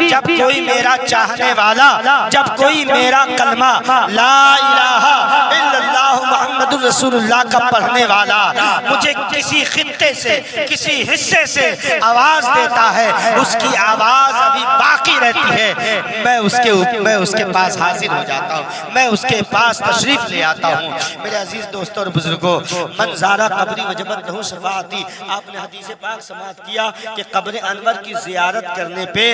जब कोई मेरा चाहने वाला, जब कोई मेरा कलमा ला इलाहा इल्लल्लाह मुहम्मदुर रसूलुल्लाह का पढ़ने वाला मुझे किसी खित्ते से, किसी हिस्से से आवाज देता है, उसकी आवाज अभी बाकी रहती है, मैं उसके पास हाजिर हो जाता हूँ, मैं उसके पास तशरीफ ले आता हूँ। मेरे अजीज दोस्तों और बुजुर्गों, मंज़ारा कब्री वजबत लहू शफ़ाअती, आपने हदीस पाक समाअत किया कि कब्र अनवर की ज़ियारत करने पे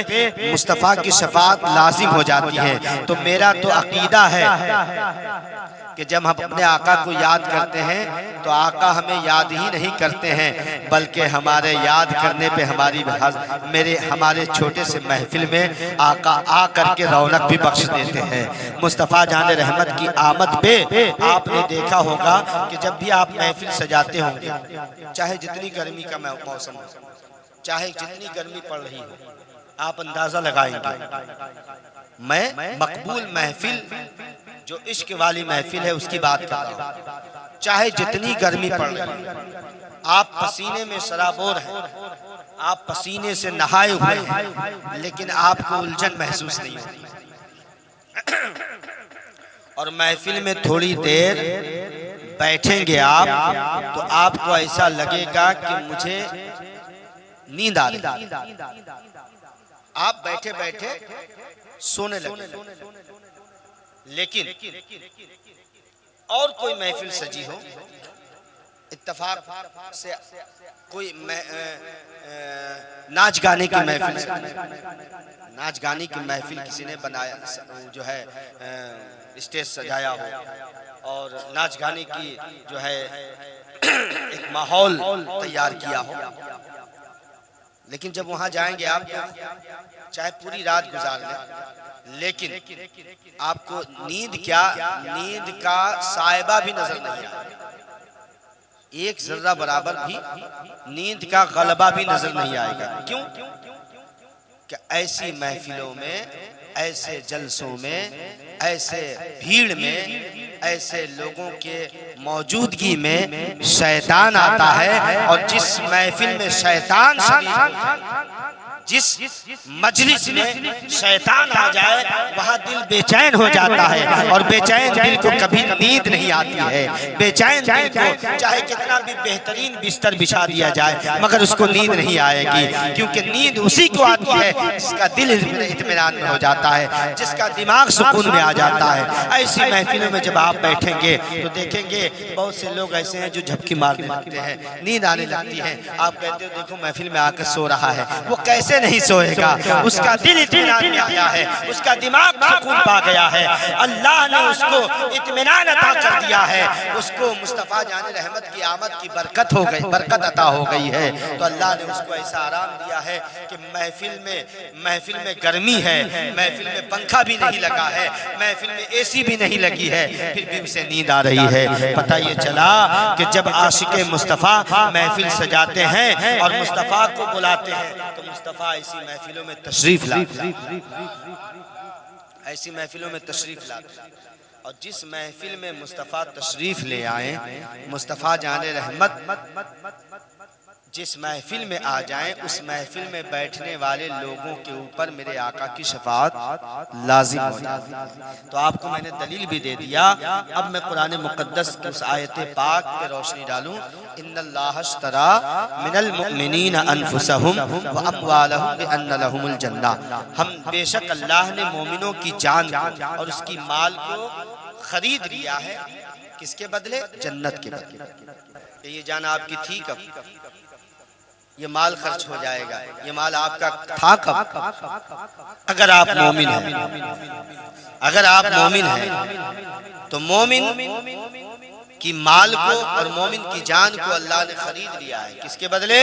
मुस्तफ़ा की शफ़ाअत लाजिम हो जाती है। तो मेरा तो अकीदा है कि जब हम अपने आका को याद करते हैं तो आका हमें याद ही नहीं करते हैं, बल्कि हमारे याद करने पे हमारे छोटे से महफिल में आका आ करके रौनक भी बख्श देते हैं। मुस्तफ़ा जान रहमत की आमद पे आपने देखा होगा कि जब भी आप महफिल सजाते होंगे, चाहे जितनी गर्मी का मौसम हो, चाहे जितनी गर्मी पड़ रही हो, आप अंदाजा लगाएंगे मैं मकबूल महफिल जो इश्क वाली महफिल है उसकी बात कर रहा हूं। चाहे जितनी गर्मी पड़ रही है, आप पसीने में सराबोर हैं, आप पसीने से नहाए हुए हैं, लेकिन आपको उलझन महसूस नहीं होती। और महफिल में थोड़ी देर बैठेंगे आप तो आपको ऐसा लगेगा कि मुझे नींद आ रही। आप बैठे बैठे सोने लगे। लेकिन और कोई महफिल सजी हो, इत्तेफाक से कोई नाच गाने की महफिल, नाच गाने की महफिल किसी ने बनाया, जो है स्टेज सजाया हो और नाच गाने की जो है एक माहौल तैयार किया हो, लेकिन जब वहां जाएंगे आप चाहे पूरी रात गुजार लें, लेकिन आपको नींद क्या, नींद का सायबा भी नजर नहीं आएगा, एक जर्रा बराबर भी नींद का गलबा भी नजर नहीं आएगा। क्यों? कि ऐसी महफिलों में, ऐसे जलसों में, ऐसे भीड़ में, ऐसे लोगों के मौजूदगी में शैतान आता है। और जिस महफिल में शैतान शरीक होता है, जिस मजलिस में शैतान आ जाए, वहां दिल बेचैन हो जाता है। और बेचैन दिल को कभी नींद नहीं आती है। बेचैन दिल को चाहे कितना भी बेहतरीन बिस्तर बिछा दिया जाए, मगर उसको नींद नहीं आएगी, क्योंकि नींद उसी को आती है जिसका दिल इत्मीनान में हो जाता है, जिसका दिमाग सुकून में आ जाता है। ऐसी महफिलों में जब आप बैठेंगे तो देखेंगे बहुत से लोग ऐसे हैं जो झपकी मारने लगते हैं, नींद आने लगती है। आप कहते हो देखो महफिल में आकर सो रहा है, वो कैसे नहीं सोएगा, उसका दिल इत्मीनान में आया है, उसका दिमाग सुकून पा गया है, अल्लाह ने उसको इत्मीनान अता कर दिया है, उसको मुस्तफा जाने रहमत की आमद की बरकत हो गई, बरकत अता हो गई है। तो अल्लाह ने उसको ऐसा आराम दिया है कि महफिल में गर्मी है, महफिल में पंखा भी नहीं लगा है, महफिल में एसी भी नहीं लगी है, फिर भी उसे नींद आ रही है। पता ये चला कि जब आशिक मुस्तफा महफिल सजाते हैं और मुस्तफा को बुलाते हैं तो मुस्तफा ऐसी महफिलों में तशरीफ लाते, ऐसी महफिलों में तशरीफ लाते। और जिस महफिल में मुस्तफा तशरीफ ले आए, मुस्तफा जाने रहमत जिस महफिल में आ जाएं, उस महफिल में बैठने वाले लोगों के ऊपर मेरे आका की शफाअत लाजिम हो जाती है। तो आपको मैंने दलील भी दे दिया। अब मैं कुरान मुक़द्दस की उस आयत पाक पे रोशनी डालूं। इन्नल्लाह अश्तरा मिनल मुमिनीन अनफुसहुम व अम्वालहुम बिअन्न लहुमुल जन्नह। हम बेशक अल्लाह ने मोमिनों की जान को और उसकी माल को खरीद लिया है, किसके बदले? जन्नत के बदले। ये जान आपकी थी कब? ये माल खर्च हो जाएगा, ये माल आपका था कब? अगर आप मोमिन हैं, अगर आप मोमिन हैं तो मोमिन की माल को और मोमिन की जान को अल्लाह ने खरीद लिया है, किसके बदले?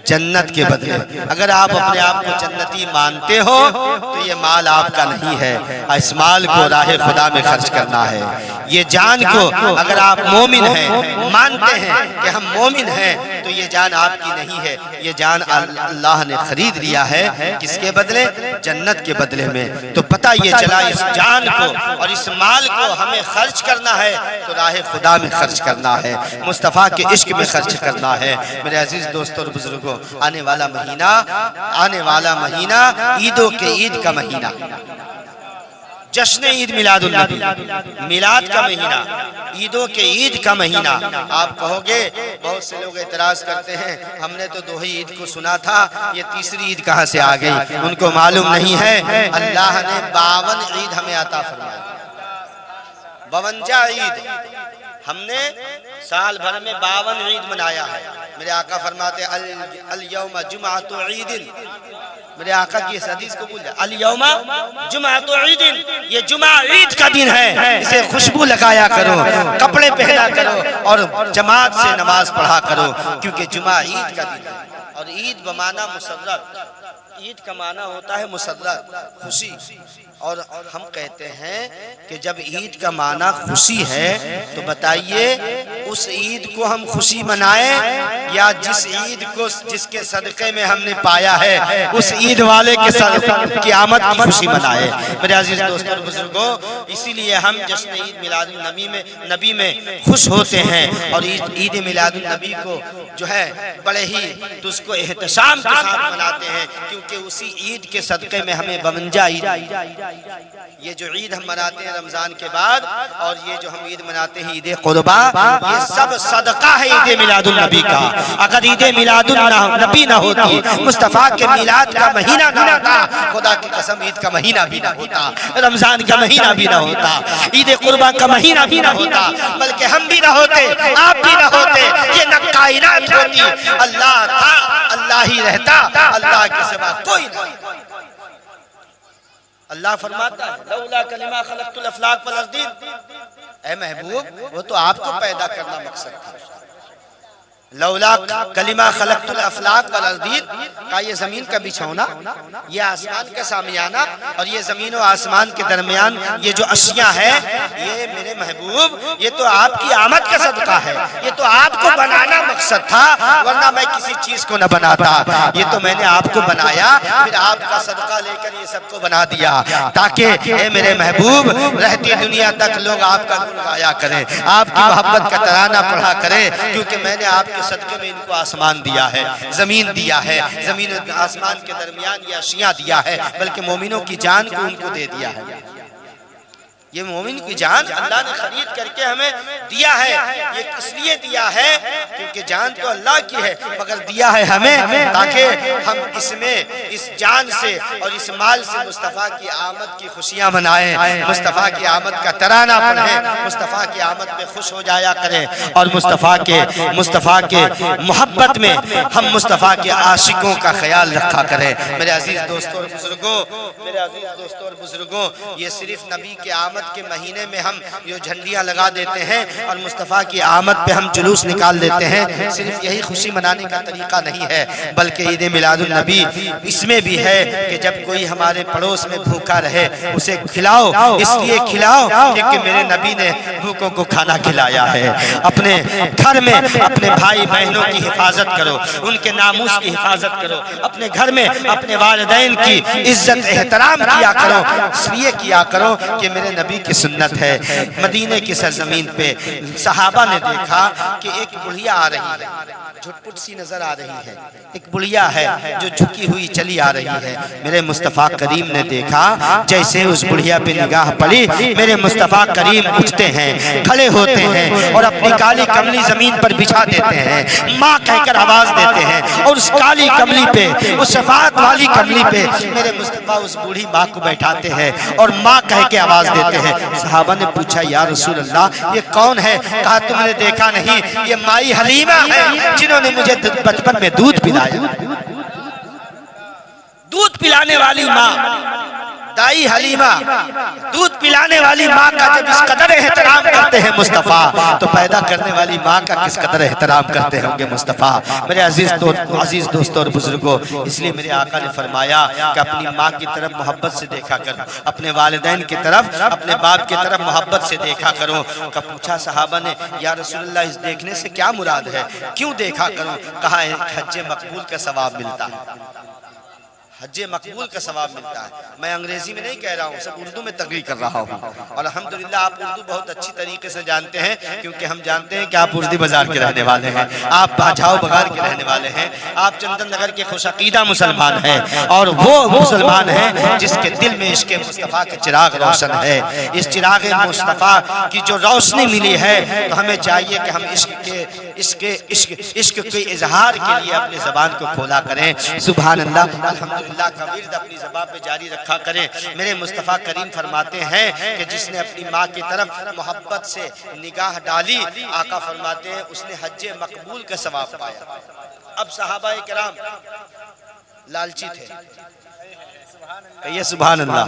जन्नत के बदले। अगर आप अपने आप को जन्नती मानते हो तो ये माल आपका नहीं है, इस माल को राह खुदा में खर्च करना है। ये जान को अगर आप मोमिन हैं, मानते हैं कि हम मोमिन हैं, तो ये जान आपकी नहीं है, ये जान अल्लाह ने खरीद लिया है, किसके बदले? जन्नत के बदले में। तो पता ये चला इस जान को और इस माल को हमें खर्च करना है तो राह खुदा में खर्च करना है, मुस्तफ़ा के इश्क में खर्च करना है। मेरे अजीज दोस्तों और बुजुर्गों, आने वाला महीना ईदों के ईद का महीना, जश्न ईद मिलादुन नबी, मिलाद का महीना, ईदों के ईद का महीना। आप कहोगे बहुत से लोग एतराज करते हैं, हमने तो 2 ही ईद को सुना था, ये तीसरी ईद कहाँ से आ गई? उनको मालूम नहीं है अल्लाह ने 52 ईद हमें अता फरमाई, 52 ईद हमने साल भर में 52 ईद मनाया है। मेरे आका फरमाते अल यौमा जुमाअतु ईदिन, मेरे आका की इस हदीस को भूल जाए, अल यौमा जुमाअतु ईदिन, ये जुमा ईद का दिन है, इसे खुशबू लगाया करो, कपड़े पहना करो और जमात से नमाज पढ़ा करो, क्योंकि जुमा ईद का दिन है। और और ईद बमाना मुसर्रत, ईद का माना होता है मुसर्रत, खुशी। और हम कहते हैं कि जब ईद का माना खुशी है तो बताइए उस ईद को हम खुशी मनाएं या जिस ईद को जिसके सदक़े में हमने पाया है उस ईद वाले के क़यामत की खुशी मनाएं। मेरे अजीज दोस्तों और बुजुर्गों, इसीलिए हम जश्न ईद मिलादुन नबी में खुश होते हैं और ईद मिलादुन नबी को जो है बड़े ही तो उसको एहतशाम के साथ मनाते हैं, क्योंकि उसी ईद के सदक़े में हमें 52 ईद, ये जो ईद हम मनाते हैं रमजान के बाद और ये जो हम ईद मनाते हैं ईद कुर्बा, ये सब सदका है ईद मिलादुन नबी का। अगर ईद मिलादुन नबी ना होती, मुस्तफ़ा के मिलाद का महीना ना होता, खुदा की कसम ईद का महीना भी ना होता, रमजान का महीना भी ना होता, ईद कुर्बा का महीना भी ना होता, बल्कि हम भी ना होते, आप भी ना होते, ये न कायनात होती। अल्लाह था, अल्लाह ही रहता, अल्लाह के सिवा कोई नहीं। अल्लाह फरमाता है लौला कलिमा खलक़तुल अफ़लाक वल अर्दीन, ऐ महबूब वो तो आपको पैदा करना मकसद था। लौला कलिमा खलक़तुल अफ़लाक वल अर्दीन का ये जमीन का बिछौना, ये आसमान का सामियाना और ये जमीन और आसमान के दरमियान ये जो अशिया है, ये मेरे महबूब ये तो आपकी आमद का सदका है, ये तो आपको बनाना मकसद था, वरना मैं किसी चीज को न बनाता। ये तो मैंने आपको बनाया, फिर आपका सदका लेकर ये सबको बना दिया ताकि ए मेरे महबूब रहती दुनिया तक लोग आपका गुण गाया करें, आपकी मोहब्बत का तराना पढ़ा करें, क्योंकि मैंने आपके सदके में इनको आसमान दिया है, जमीन दिया है, जमीन आसमान के दरमियान ये अशिया दिया है, बल्कि मोमिनों की जान को उनको दे दिया है। ये मोमिन की जान अल्लाह ने खरीद करके हमें दिया है। ये इसलिए दिया है क्योंकि जान तो अल्लाह की है, मगर दिया है हमें ताकि हम इसमें इस जान से और इस माल से मुस्तफ़ा की आमद की खुशियाँ मनाएं, मुस्तफ़ा की आमद का तराना पढ़ें, मुस्तफ़ा की आमद पे खुश हो जाया करें और मुस्तफ़ा के मोहब्बत में हम मुस्तफ़ा के आशिकों का ख्याल रखा करें। मेरे अजीज दोस्तों और बुजुर्गों, ये सिर्फ नबी के आमद के महीने में हम ये झंडियां लगा देते हैं और मुस्तफ़ा की आमद पे हम जुलूस निकाल देते हैं, सिर्फ यही खुशी मनाने का तरीका नहीं है, बल्कि ईद मिलादुन नबी इसमें भी है कि जब कोई हमारे पड़ोस में भूखा रहे उसे खिलाओ, इसलिए खिलाओ क्योंकि मेरे नबी ने भूखों को खाना खिलाया है। अपने घर में अपने भाई बहनों की हिफाजत करो, उनके नामूस की हिफाजत करो, अपने घर में अपने वालिदैन की इज्जत एहतराम किया करो, इसलिए किया करो कि मेरे नबी की सुन्नत है। मदीने की सरजमीन पे सहाबा ने देखा कि एक बुढ़िया आ रही है, झुटपुट सी नजर आ रही है, एक बुढ़िया है जो झुकी हुई चली आ रही है। मेरे मुस्तफ़ा करीम ने देखा, जैसे उस बुढ़िया पे निगाह पड़ी, मेरे मुस्तफ़ा करीम उठते हैं, खड़े होते हैं और अपनी काली कमली जमीन पर बिछा देते हैं, माँ कहकर आवाज देते हैं और उस काली कमली पे, उस शफाअत वाली कमली पे मेरे मुस्तफ़ा उस बूढ़ी माँ को बैठाते हैं और माँ कह के आवाज देते हैं। सहाबा ने पूछा या रसूल अल्लाह ये कौन है? कहा तुमने देखा नहीं, ये माई हलीमा है जिन्होंने मुझे बचपन में दूध पिलाया। दूध पिलाने वाली माँ, दाई हलीमा, दूध पिलाने वाली माँ का जब इस कदर एहतराम करते हैं मुस्तफ़ा, तो पैदा करने वाली माँ का किस कदर एहतराम करते होंगे मुस्तफ़ा। मेरे अजीज दोस्तों और बुजुर्गों, इसलिए मेरे आका ने फरमाया कि अपनी माँ की तरफ मोहब्बत से देखा करो, अपने वालिदैन की तरफ, अपने बाप की तरफ मोहब्बत से देखा करो। का पूछा सहाबा ने या रसूलल्लाह इस देखने से क्या मुराद है, क्यों देखा करो? कहा हज मकबूल का सवाब मिलता है, हज मकबूल का सवाब मिलता है। मैं अंग्रेजी में नहीं कह रहा हूँ, सब उर्दू में तकरीर कर रहा हूँ और अल्हम्दुलिल्लाह आप उर्दू बहुत अच्छी तरीके से जानते हैं, क्योंकि हम जानते हैं कि आप उर्दी बाजार के रहने वाले हैं, आप बाजाओ बगार के रहने वाले हैं, आप चंदन नगर के खुशअकीदा मुसलमान हैं और वो मुसलमान हैं जिसके दिल में इश्क़ मुस्तफ़ा के चिराग रोशन है। इस चिराग मुस्तफ़ा की जो रोशनी मिली है, तो हमें चाहिए कि हम इश्क के इजहार के लिए अपनी ज़बान को खोला करें। सुभान अल्लाह, अल्हम्दुलिल्लाह का विर्द अपनी ज़बान पे जारी रखा करें। मेरे मुस्तफ़ा करीम फरमाते हैं कि जिसने अपनी माँ की तरफ मोहब्बत से निगाह डाली, आका फरमाते हैं उसने हज मकबूल का सवाब पाया। अब सहाबा-ए-किराम लालची थे, ये सुभान अल्लाह।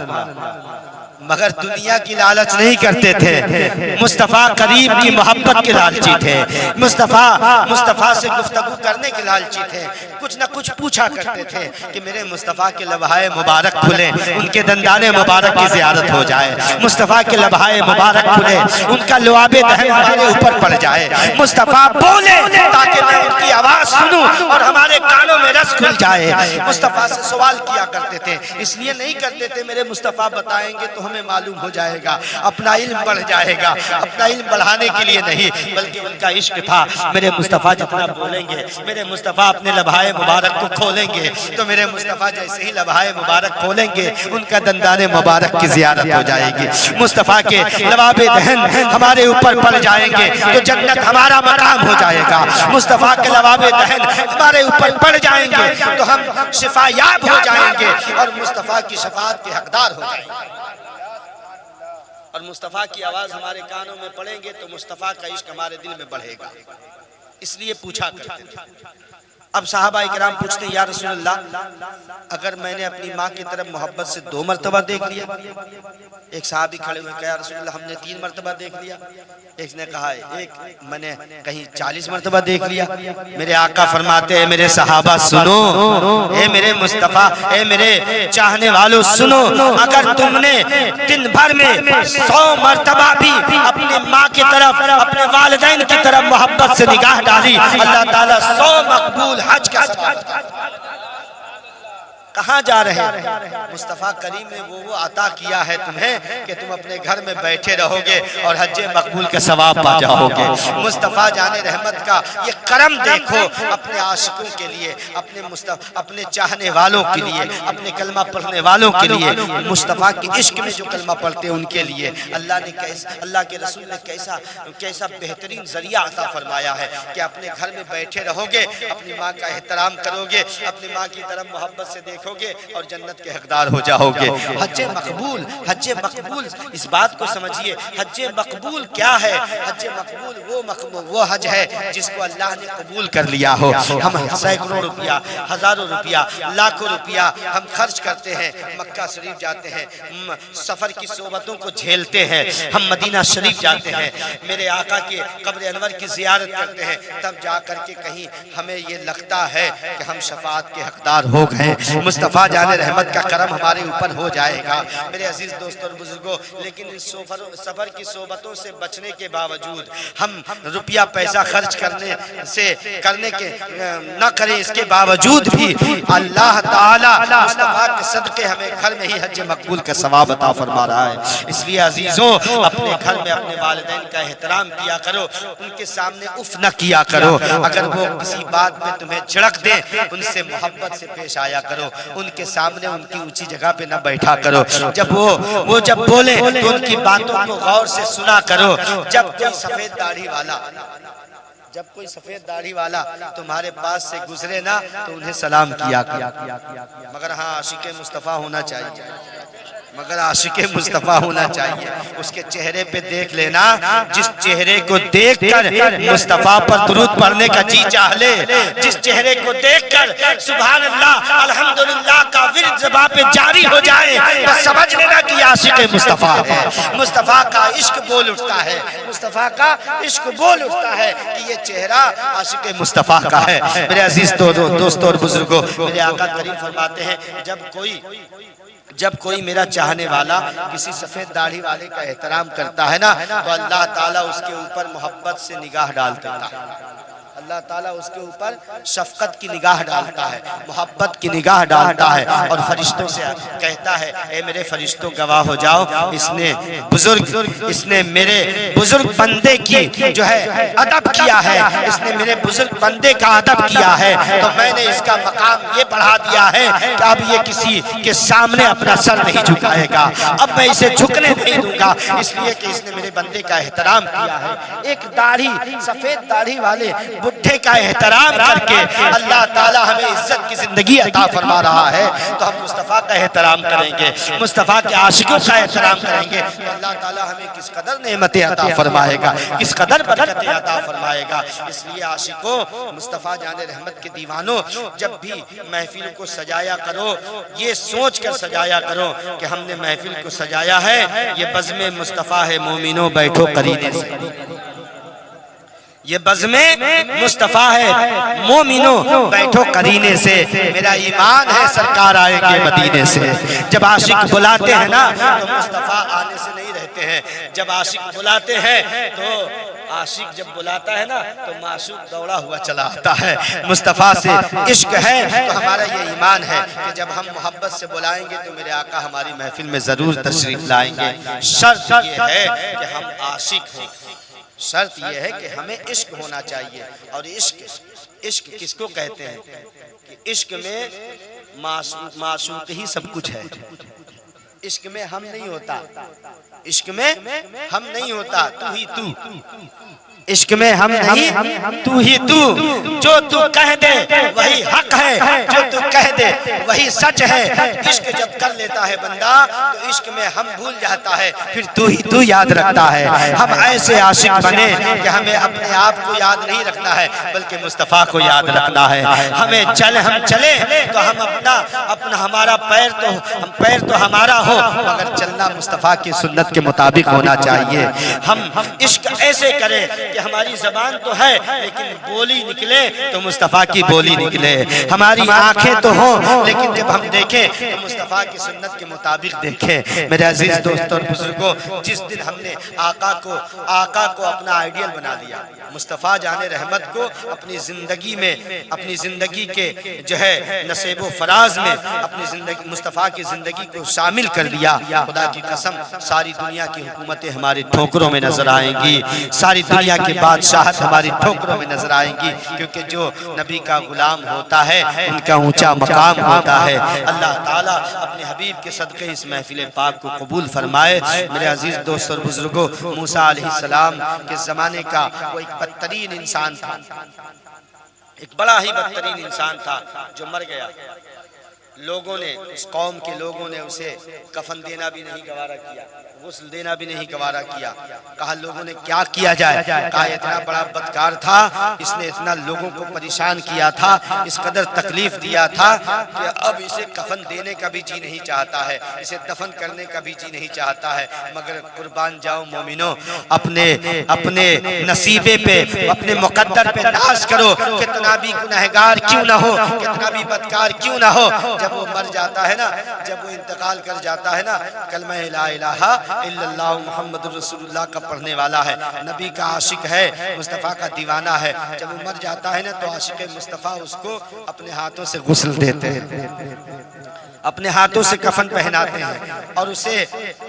मगर दुनिया की लालच नहीं करते थे, मुस्तफ़ा करीम की मोहब्बत के लालची थे, मुस्तफ़ा से गुफ्तगू करने के लालची थे। कुछ न कुछ पूछा करते थे कि मेरे मुस्तफ़ा के लबहाए मुबारक खुले, उनके दंदाने मुबारक की ज़ियारत हो जाए, मुस्तफ़ा के लबहाए मुबारक खुले, उनका लुआबे दहन हमारे ऊपर पड़ जाए, मुस्तफ़ा बोले ताकि मैं उनकी आवाज़ सुनूं और हमारे कानों में रस खुल जाए। मुस्तफ़ा से सवाल किया करते थे, इसलिए नहीं करते थे मेरे मुस्तफ़ा बताएंगे तो हमें मालूम हो जाएगा, अपना इल्म बढ़ जाएगा, अपना इल्म बढ़ाने के लिए नहीं, बल्कि उनका इश्क था। मेरे मुस्तफ़ा जितना बोलेंगे, मेरे मुस्तफ़ा अपने लबहाए मुबारक को खोलेंगे तो मेरे मुस्तफ़ा जैसे ही लबहाए मुबारक खोलेंगे उनका दंदाने मुबारक की ज़ियारत हो जाएगी, मुस्तफ़ा के लबाबे दहन हमारे ऊपर पड़ जाएंगे तो जन्नत हमारा मकाम हो जाएगा, मुस्तफ़ा के लबाबे दहन हमारे ऊपर पड़ जाएंगे तो हम शिफायाब हो जाएंगे और मुस्तफ़ा की शफाअत के हकदार हो जाएंगे। और मुस्तफ़ा की आवाज़ हमारे कानों में पड़ेंगे तो मुस्तफ़ा का इश्क हमारे दिल में बढ़ेगा। इसलिए पूछा करते थे। अब साहबा इकराम पूछते या रसूलल्लाह, अगर मैंने अपनी माँ की तरफ मोहब्बत से 2 मरतबा देख लिया, एक साहबी खड़े हुए कहा रसूलल्लाह हमने 3 मरतबा देख लिया, एक ने कहा एक मैंने कहीं 40 मरतबा देख लिया। मेरे आका फरमाते हैं मेरे सहाबा सुनो, ए मेरे मुस्तफ़ा, ए मेरे चाहने वालों सुनो, अगर तुमने दिन भर में 100 मरतबा भी अपनी माँ की तरफ, अपने वालिदैन की तरफ मोहब्बत से निगाह डाली, अल्लाह ताला 100 मकबूल हज का सवाब। कहाँ जा रहे हैं? मुस्तफ़ा करीम ने वो अता किया है तुम्हें कि तुम अपने घर में बैठे रहोगे और हज मकबूल के सवाब पा जाओगे। मुस्तफ़ा जाने रहमत का ये करम देखो अपने आशिकों के लिए, अपने चाहने वालों के लिए, अपने कलमा पढ़ने वालों के लिए, मुस्तफ़ा के इश्क में जो कलमा पढ़ते हैं उनके लिए अल्लाह के रसूल ने कैसा बेहतरीन जरिया अता फरमाया है कि अपने घर में बैठे रहोगे, अपनी माँ का एहतराम करोगे, अपनी माँ की तरफ मोहब्बत से देखोगे और जन्नत के हकदार हो जाओगे। हज मकबूल इस बात को समझिए, हज मकबूल क्या है? हज मकबूल वो हज है जिसको अल्लाह ने कबूल कर लिया हो। हम सैकड़ों रुपया, हजारों रुपया, लाखों रुपया हम खर्च करते हैं, मक्का शरीफ जाते हैं, सफर की सोबतों को झेलते हैं, हम मदीना शरीफ जाते हैं, मेरे आका के कब्र अनवर की जियारत करते हैं, तब जाकर के कहीं हमें ये लगता है कि हम शफाअत के हकदार हो गए, मुस्तफ़ा जाने रहमत का करम हमारे ऊपर हो जाएगा। मेरे अजीज दोस्तों और बुजुर्गों, लेकिन इन सफर की सोबतों से बचने के बावजूद हम रुपया पैसा खर्च करने के न करें, इसके बावजूद भी अल्लाह ताला मुस्तफ़ा के सदके हमें घर में ही हज मकबूल का सवाब अता फरमा रहा है। इसलिए अजीजों, अपने घर में अपने वालिदैन का एहतराम किया करो, उनके सामने उफ न किया करो, अगर वो किसी बात में तुम्हें झिड़क दे उनसे मोहब्बत से पेश आया करो, उनके सामने उनकी ऊंची जगह पे न बैठा करो, जब वो जब बोले तो उनकी बातों को गौर से सुना करो। जब कोई सफेद दाढ़ी वाला तुम्हारे पास से गुजरे ना तो उन्हें सलाम किया करो, मगर हाँ आशिक़े मुस्तफ़ा होना चाहिए, मगर आशिक़े मुस्तफ़ा होना चाहिए। उसके चेहरे पे देख लेना, जिस चेहरे को देखकर मुस्तफ़ा पर दुरूद पढ़ने का जी चाह ले, जिस चेहरे को देखकर सुभान अल्लाह अल्हम्दुलिल्लाह का विर्द ज़बान पे जारी हो जाए, तो समझ लेना कि आशिक़े मुस्तफ़ा है। मुस्तफ़ा का इश्क बोल उठता है, मुस्तफ़ा का इश्क बोल उठता है कि ये चेहरा आशिक़े मुस्तफ़ा का है। मेरे अजीज दोस्तों और बुजुर्गों, मेरे आका करीम फरमाते हैं, जब कोई मेरा चाहने वाला किसी सफेद दाढ़ी वाले का एहतराम करता है ना, तो अल्लाह ताला उसके ऊपर मोहब्बत से निगाह डालता है, अल्लाह ताला उसके ऊपर शफकत की निगाह डालता है, मोहब्बत की निगाह डालता है और फरिश्तों से कहता है, ए मेरे फरिश्तों गवाह हो जाओ, इसने मेरे बुजुर्ग बंदे की जो है अदब किया है, इसने मेरे बुजुर्ग बंदे का अदब किया है, तो मैंने इसका मकाम ये बढ़ा दिया है कि अब ये किसी के सामने अपना सर नहीं झुकाएगा, अब मैं इसे झुकने नहीं दूंगा, इसलिए कि इसने मेरे बंदे का एहतराम किया है। एक दाढ़ी, सफेद दाढ़ी वाले बुढ़े का एहतराम करके अल्लाह ताला हमें इज्जत की जिंदगी अता फरमा रहा है, तो हम मुस्तफ़ा का एहतराम करेंगे, मुस्तफ़ा के आशिकों का एहतराम करेंगे, तो अल्लाह ताला हमें किस कदर नेमतें अता फरमाएगा, किस कदर बरकतें अता फरमाएगा। इसलिए आशिकों, मुस्तफ़ा जाने रहमत के दीवानों, जब भी महफिल को सजाया करो ये सोच कर सजाया करो कि हमने महफिल को सजाया है ये बज़्मे मुस्तफ़ा है मोमिनो बैठो करीने से, ये बज़्मे मुस्तफ़ा है मोमिनो बैठो करीने से, मेरा ईमान है सरकार आएंगे मदीने से। जब आशिक बुलाते हैं ना तो मुस्तफ़ा आने से नहीं रहते हैं, जब आशिक बुलाते हैं तो आशिक जब बुलाता है ना तो माशूक दौड़ा हुआ चला आता है। मुस्तफ़ा से इश्क है तो हमारा ये ईमान है कि जब हम मोहब्बत से बुलाएंगे तो मेरे आका हमारी महफिल में ज़रूर तशरीफ़ लाएंगे। शर्त ये है कि हम आशिक हों, शर्त यह है कि हमें इश्क होना चाहिए। और इश्क किसको कहते हैं कि इश्क में माशूक ही सब कुछ है। इश्क में हम नहीं होता, इश्क में हम नहीं होता, तू ही तू, इश्क में हम नहीं तू ही तू, जो तू कह दे वही हक है, जो तू कह दे वही सच है। इश्क जब कर लेता है बंदा तो इश्क में हम भूल जाता है, फिर तू ही तू याद रखता है। हम ऐसे आशिक बने कि हमें अपने आप को याद नहीं रखना है बल्कि मुस्तफ़ा को याद रखना है। हमें हम चले तो हम अपना हमारा पैर तो हमारा हो मगर चलना मुस्तफ़ा की सुन्नत के मुताबिक होना चाहिए। हम इश्क ऐसे करें कि हमारी ज़बान तो है लेकिन बोली निकले तो मुस्तफ़ा की बोली निकले, हमारी आंखें तो हों लेकिन जब हम देखें तो मुस्तफ़ा की सुन्नत के मुताबिक देखें। मेरे अजीज दोस्तों और बुजुर्गों, जिस दिन हमने आका को अपना आइडियल बना लिया, मुस्तफ़ा जाने रहमत को अपनी ज़िंदगी में, अपनी ज़िंदगी के जो है नसेबो फराज में अपनी ज़िंदगी मुस्तफ़ा की ज़िंदगी को शामिल कर दिया, खुदा की कसम सारी दुनिया की हुकूमतें हमारी ठोकरों में नजर आएंगी, सारी दुनिया की बादशाहत हमारी ठोकरों में नजर आएंगी, क्योंकि जो नबी का गुलाम होता है उनका ऊंचा मकाम होता है। अल्लाह ताला अपने हबीब के सदक़े इस महफिल पाक को कबूल फरमाए। मेरे अजीज दोस्तों और बुजुर्गों, मूसा अलैहिस्सलाम के ज़माने का वो एक बदतरीन इंसान था, एक बड़ा ही बदतरीन इंसान था जो मर गया। लोगों ने, उस कौम के लोगों ने उसे कफन देना भी नहीं गवारा किया, गुस्ल देना भी नहीं गवारा किया। कहा लोगों ने क्या किया जाए, कहा इतना बड़ा बदकार था, इसने इतना लोगों को परेशान किया था, इस कदर तकलीफ दिया था कि अब इसे कफन देने का भी जी नहीं चाहता है, इसे दफन करने का भी जी नहीं चाहता है। मगर कुर्बान जाओ मोमिनो, अपने नसीबे पे, अपने मुकद्दर पे नाज करो, कितना भी गुनहगार क्यों ना हो, कितना भी बदकार क्यों ना हो, जब वो मर जाता है ना, जब वो इंतकाल कर जाता है ना, कलमा ला इलाहा इल्लल्लाह मुहम्मदुर रसूलुल्लाह का पढ़ने वाला है, नबी का आशिक है, मुस्तफ़ा का दीवाना है, जब वो मर जाता है ना तो आशिक मुस्तफ़ा उसको अपने हाथों से गुस्ल देते हैं, अपने हाथों से कफन पहनाते हैं और उसे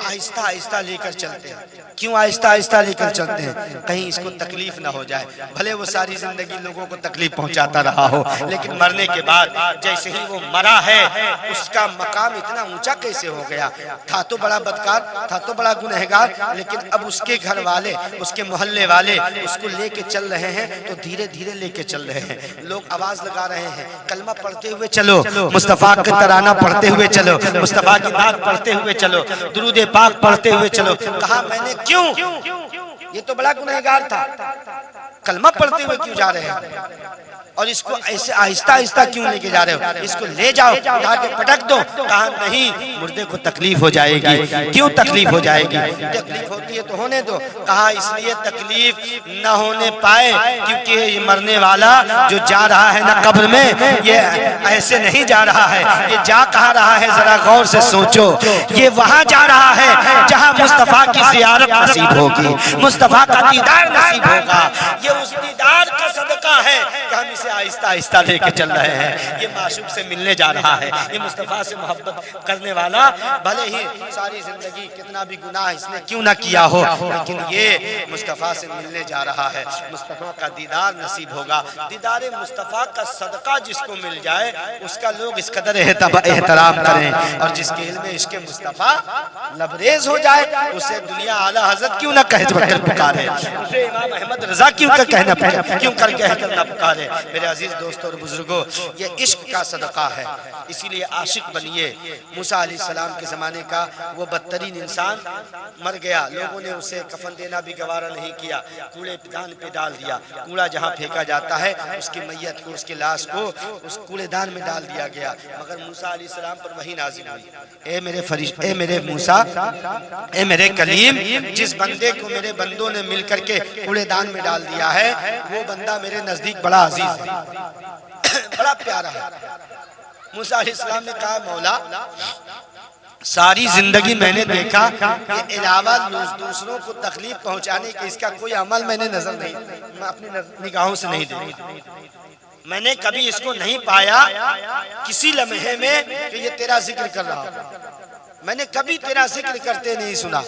आहिस्ता आहिस्ता लेकर चलते हैं। क्यों आहिस्ता आहिस्ता लेकर चलते हैं? कहीं इसको तकलीफ ना हो जाए। भले वो सारी जिंदगी लोगों को तकलीफ पहुंचाता रहा हो, लेकिन मरने के बाद जैसे ही वो मरा है उसका मकाम इतना ऊंचा कैसे हो गया? था तो बड़ा बदकार, था तो बड़ा गुनहगार, लेकिन अब उसके घर वाले, उसके मोहल्ले वाले उसको लेके चल रहे हैं तो धीरे धीरे लेके चल रहे हैं। लोग आवाज लगा रहे हैं, कलमा पढ़ते हुए चलो, मुस्तफ़ा का तराना पढ़ते हुए चलो, मुस्तफ़ा की नात पढ़ते हुए चलो, दुरूद पाक पढ़ते हुए चलो। कहा मैंने क्यों, ये तो बड़ा गुनहगार था, कलमा पढ़ते हुए क्यों जा रहे हैं और इसको ऐसे आहिस्ता आहिस्ता क्यों लेके जा रहे हो? इसको ले जाओ, उठा के पटक दो। कहा नहीं, मुर्दे को तकलीफ हो जाएगी। क्यों तकलीफ हो जाएगी? तकलीफ होती है तो होने दो। कहा इसलिए तकलीफ न होने पाए क्योंकि ये मरने वाला जो जा रहा है ना कब्र में, ये ऐसे नहीं जा रहा है, ये जा कहाँ रहा है जरा गौर से सोचो। ये वहां जा रहा है जहाँ मुस्तफ़ा की ज़ियारत नसीब होगी, मुस्तफ़ा का दीदार नसीब होगा। ये उस दीदार का सदका है कि हम इसे आहिस्ता आहिस्ता लेके चल रहे हैं। ये माशूक से मिलने जा रहा है, ये मुस्तफ़ा से मोहब्बत करने वाला, भले ही सारी जिंदगी कितना भी गुनाह इसने क्यों ना किया हो, लेकिन ये मुस्तफ़ा से मिलने जा रहा है। मुस्तफ़ा का दीदार नसीब होगा। दीदार मुस्तफ़ा का सदका जिसको मिल जाए उसका लोग इस कदर एहतराम करें, और जिसके इल्म में इश्क़ मुस्तफ़ा लबरेज हो जाए उसे दुनिया आला हज़रत क्यों ना कह पुकारे, उसे इमाम अहमद रज़ा क्यों कर कहना क्यों कर कहना पुकारे। मेरे अजीज दोस्तों और बुजुर्गों, ये इश्क का सदका है, इसीलिए आशिक बनिए। मूसा अलैहिस्सलाम के ज़माने का वो बदतरीन इंसान मर गया, लोगों ने उसे कफन देना भी गवारा नहीं किया, कूड़ेदान पे डाल दिया। कूड़ा जहाँ फेंका जाता है उसकी मैयत को, उसकी लाश को उस कूड़ेदान में डाल दिया गया। मगर मूसा अलैहिस्सलाम पर वही नाज़िल हुई, ए मेरे फरिश्ते, ए मेरे मूसा, ए मेरे कलीम, जिस बंदे को मेरे बंदों ने मिल करके कूड़ेदान में डाल दिया है वो बंदा मेरे नजदीक बड़ा अजीज है, बड़ा प्यारा है। मूसा अलैहिस्सलाम ने कहा, मौला सारी जिंदगी मैंने देखा कि अलावा दूसरों को तकलीफ पहुंचाने के इसका कोई अमल मैंने नजर नहीं, मैं अपनी निगाहों से नहीं देखा। मैंने कभी इसको नहीं पाया किसी लम्हे में कि ये तेरा जिक्र कर रहा है, मैंने कभी तेरा जिक्र करते नहीं सुना।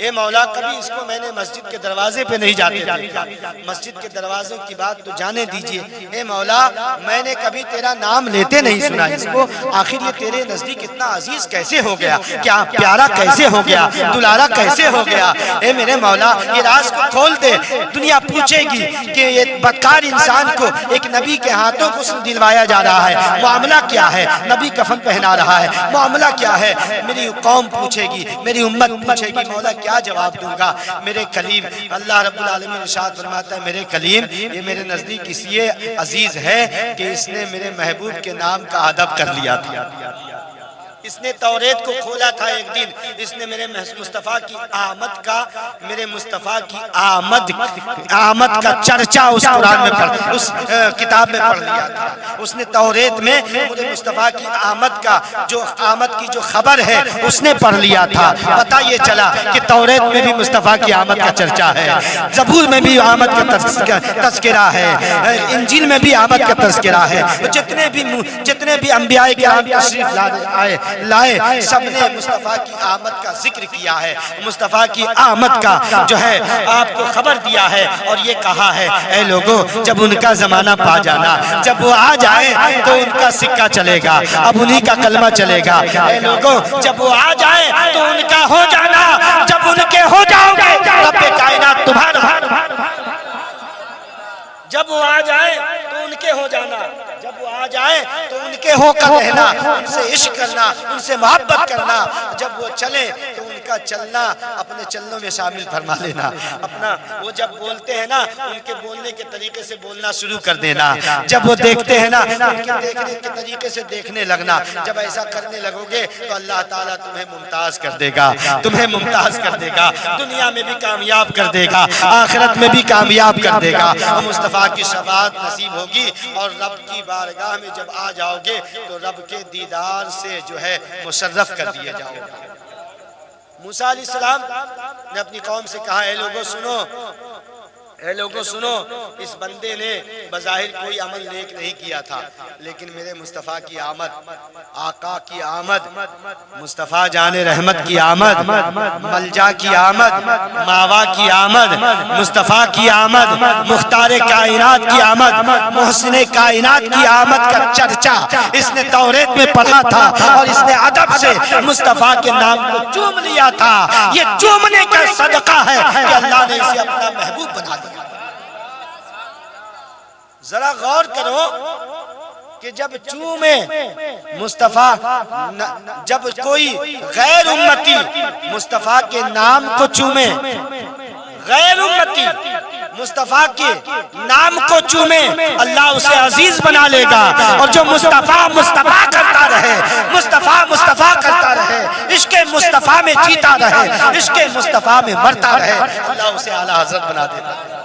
ए मौला, कभी इसको मैंने मस्जिद के दरवाजे पे नहीं जाते देखा, मस्जिद के दरवाजे की बात तो जाने दीजिए। ए मौला, मैंने कभी तेरा नाम लेते नहीं सुना इसको, आखिर ये तेरे नजदीक इतना अजीज कैसे हो गया, क्या प्यारा कैसे हो गया, दुलारा कैसे हो गया। ए मेरे मौला, ये राज को खोल दे, दुनिया पूछेगी कि ये बदकार इंसान को एक नबी के हाथों को दिलवाया जा रहा है, मामला क्या है, नबी कफन पहना रहा है, मामला क्या है। मेरी कौम पूछेगी, मेरी उम्मत पूछेगी, मौला क्या जवाब दूंगा। मेरे कलीम, अल्लाह रब्बुल आलमीन इरशाद फरमाता है, मेरे कलीम ये मेरे नजदीक इसलिए अजीज है कि इसने मेरे महबूब के नाम का अदब कर लिया था। इसने तौरेत को खोला था एक दिन, इसने मेरे मुस्तफ़ा की आमद का, मेरे मुस्तफ़ा की आमद का चर्चा उस कुरान में पढ़, उस किताब में पढ़ लिया था। उसने तौरेत में मुझे मुस्तफ़ा की आमद का, जो आमद की जो खबर है उसने पढ़ लिया था। पता ये चला कि तौरेत में भी मुस्तफ़ा की आमद का चर्चा है, ज़बूर में भी आमद का तज़किरा है, इंजील में भी आमद का तज़किरा है। जितने भी अंबियाए किराम तशरीफ लाए सबने मुस्तफ़ा की आमद का जिक्र किया है, मुस्तफ़ा की आमद का जो है आपको खबर दिया है, और ये कहा है, ऐ लोगों जब उनका जमाना पा जाना, जब वो आ जाए तो उनका सिक्का चलेगा, अब उन्हीं का कलमा चलेगा। ऐ लोगों जब वो आ जाए तो उनका हो जाना, जब उनके हो जाओगे रब्बे कायनात तुम्हारा, जब वो आ जाए तो उनके हो जाना, जब वो आ जाए तो उनके होकर रहना, उनसे इश्क करना, उनसे मोहब्बत करना। जब वो चले तो उनका चलना अपने चलनों में शामिल फरमा लेना। अपना वो जब बोलते हैं ना, उनके बोलने के तरीके से बोलना शुरू कर देना। जब वो देखते हैं ना, उनके देखने के तरीके से देखने लगना। जब ऐसा करने लगोगे तो अल्लाह ताला तुम्हें मुमताज कर देगा, तुम्हें मुमताज कर देगा, दुनिया में भी कामयाब कर देगा, आखिरत में भी कामयाब कर देगा। मुस्तफ़ा की शफाअत नसीब होगी, और रब की बारगाह में जब आ जाओगे तो रब के दीदार से जो है मुशर्रफ कर दिए जाओगे। मूसा अलैहिस्सलाम ने अपनी कौम से कहा, ऐ लोगों सुनो, ऐ लोगों सुनो, इस बंदे ने बज़ाहिर कोई अमल नेक नहीं किया था, लेकिन मेरे मुस्तफ़ा की आमद, आका की आमद, मुस्तफ़ा जाने रहमत की आमद, मलजा की आमद, मावा की आमद, मुस्तफ़ा की आमद, मुख्तारे कायनात की आमद, मोहसिने कायनात की आमद का चर्चा इसने तौरेत में पढ़ा था, और इसने अदब से मुस्तफ़ा के नाम को चूम लिया था। ये चूमने का सदका है कि अल्लाह ने इसे अपना महबूब बना दिया। जरा गौर करो कि जब चूमे मुस्तफ़ा, जब कोई गैर उम्मती मुस्तफ़ा के नाम को चूमे, गैर उम्मती मुस्तफ़ा के नाम को चूमे, अल्लाह उसे अजीज बना लेगा। और जो मुस्तफ़ा मुस्तफ़ा करता रहे, मुस्तफ़ा मुस्तफ़ा करता रहे, इश्क़े मुस्तफ़ा में जीता रहे, इश्क़े मुस्तफ़ा में मरता रहे, अल्लाह उसे आला हज़रत बना देता है।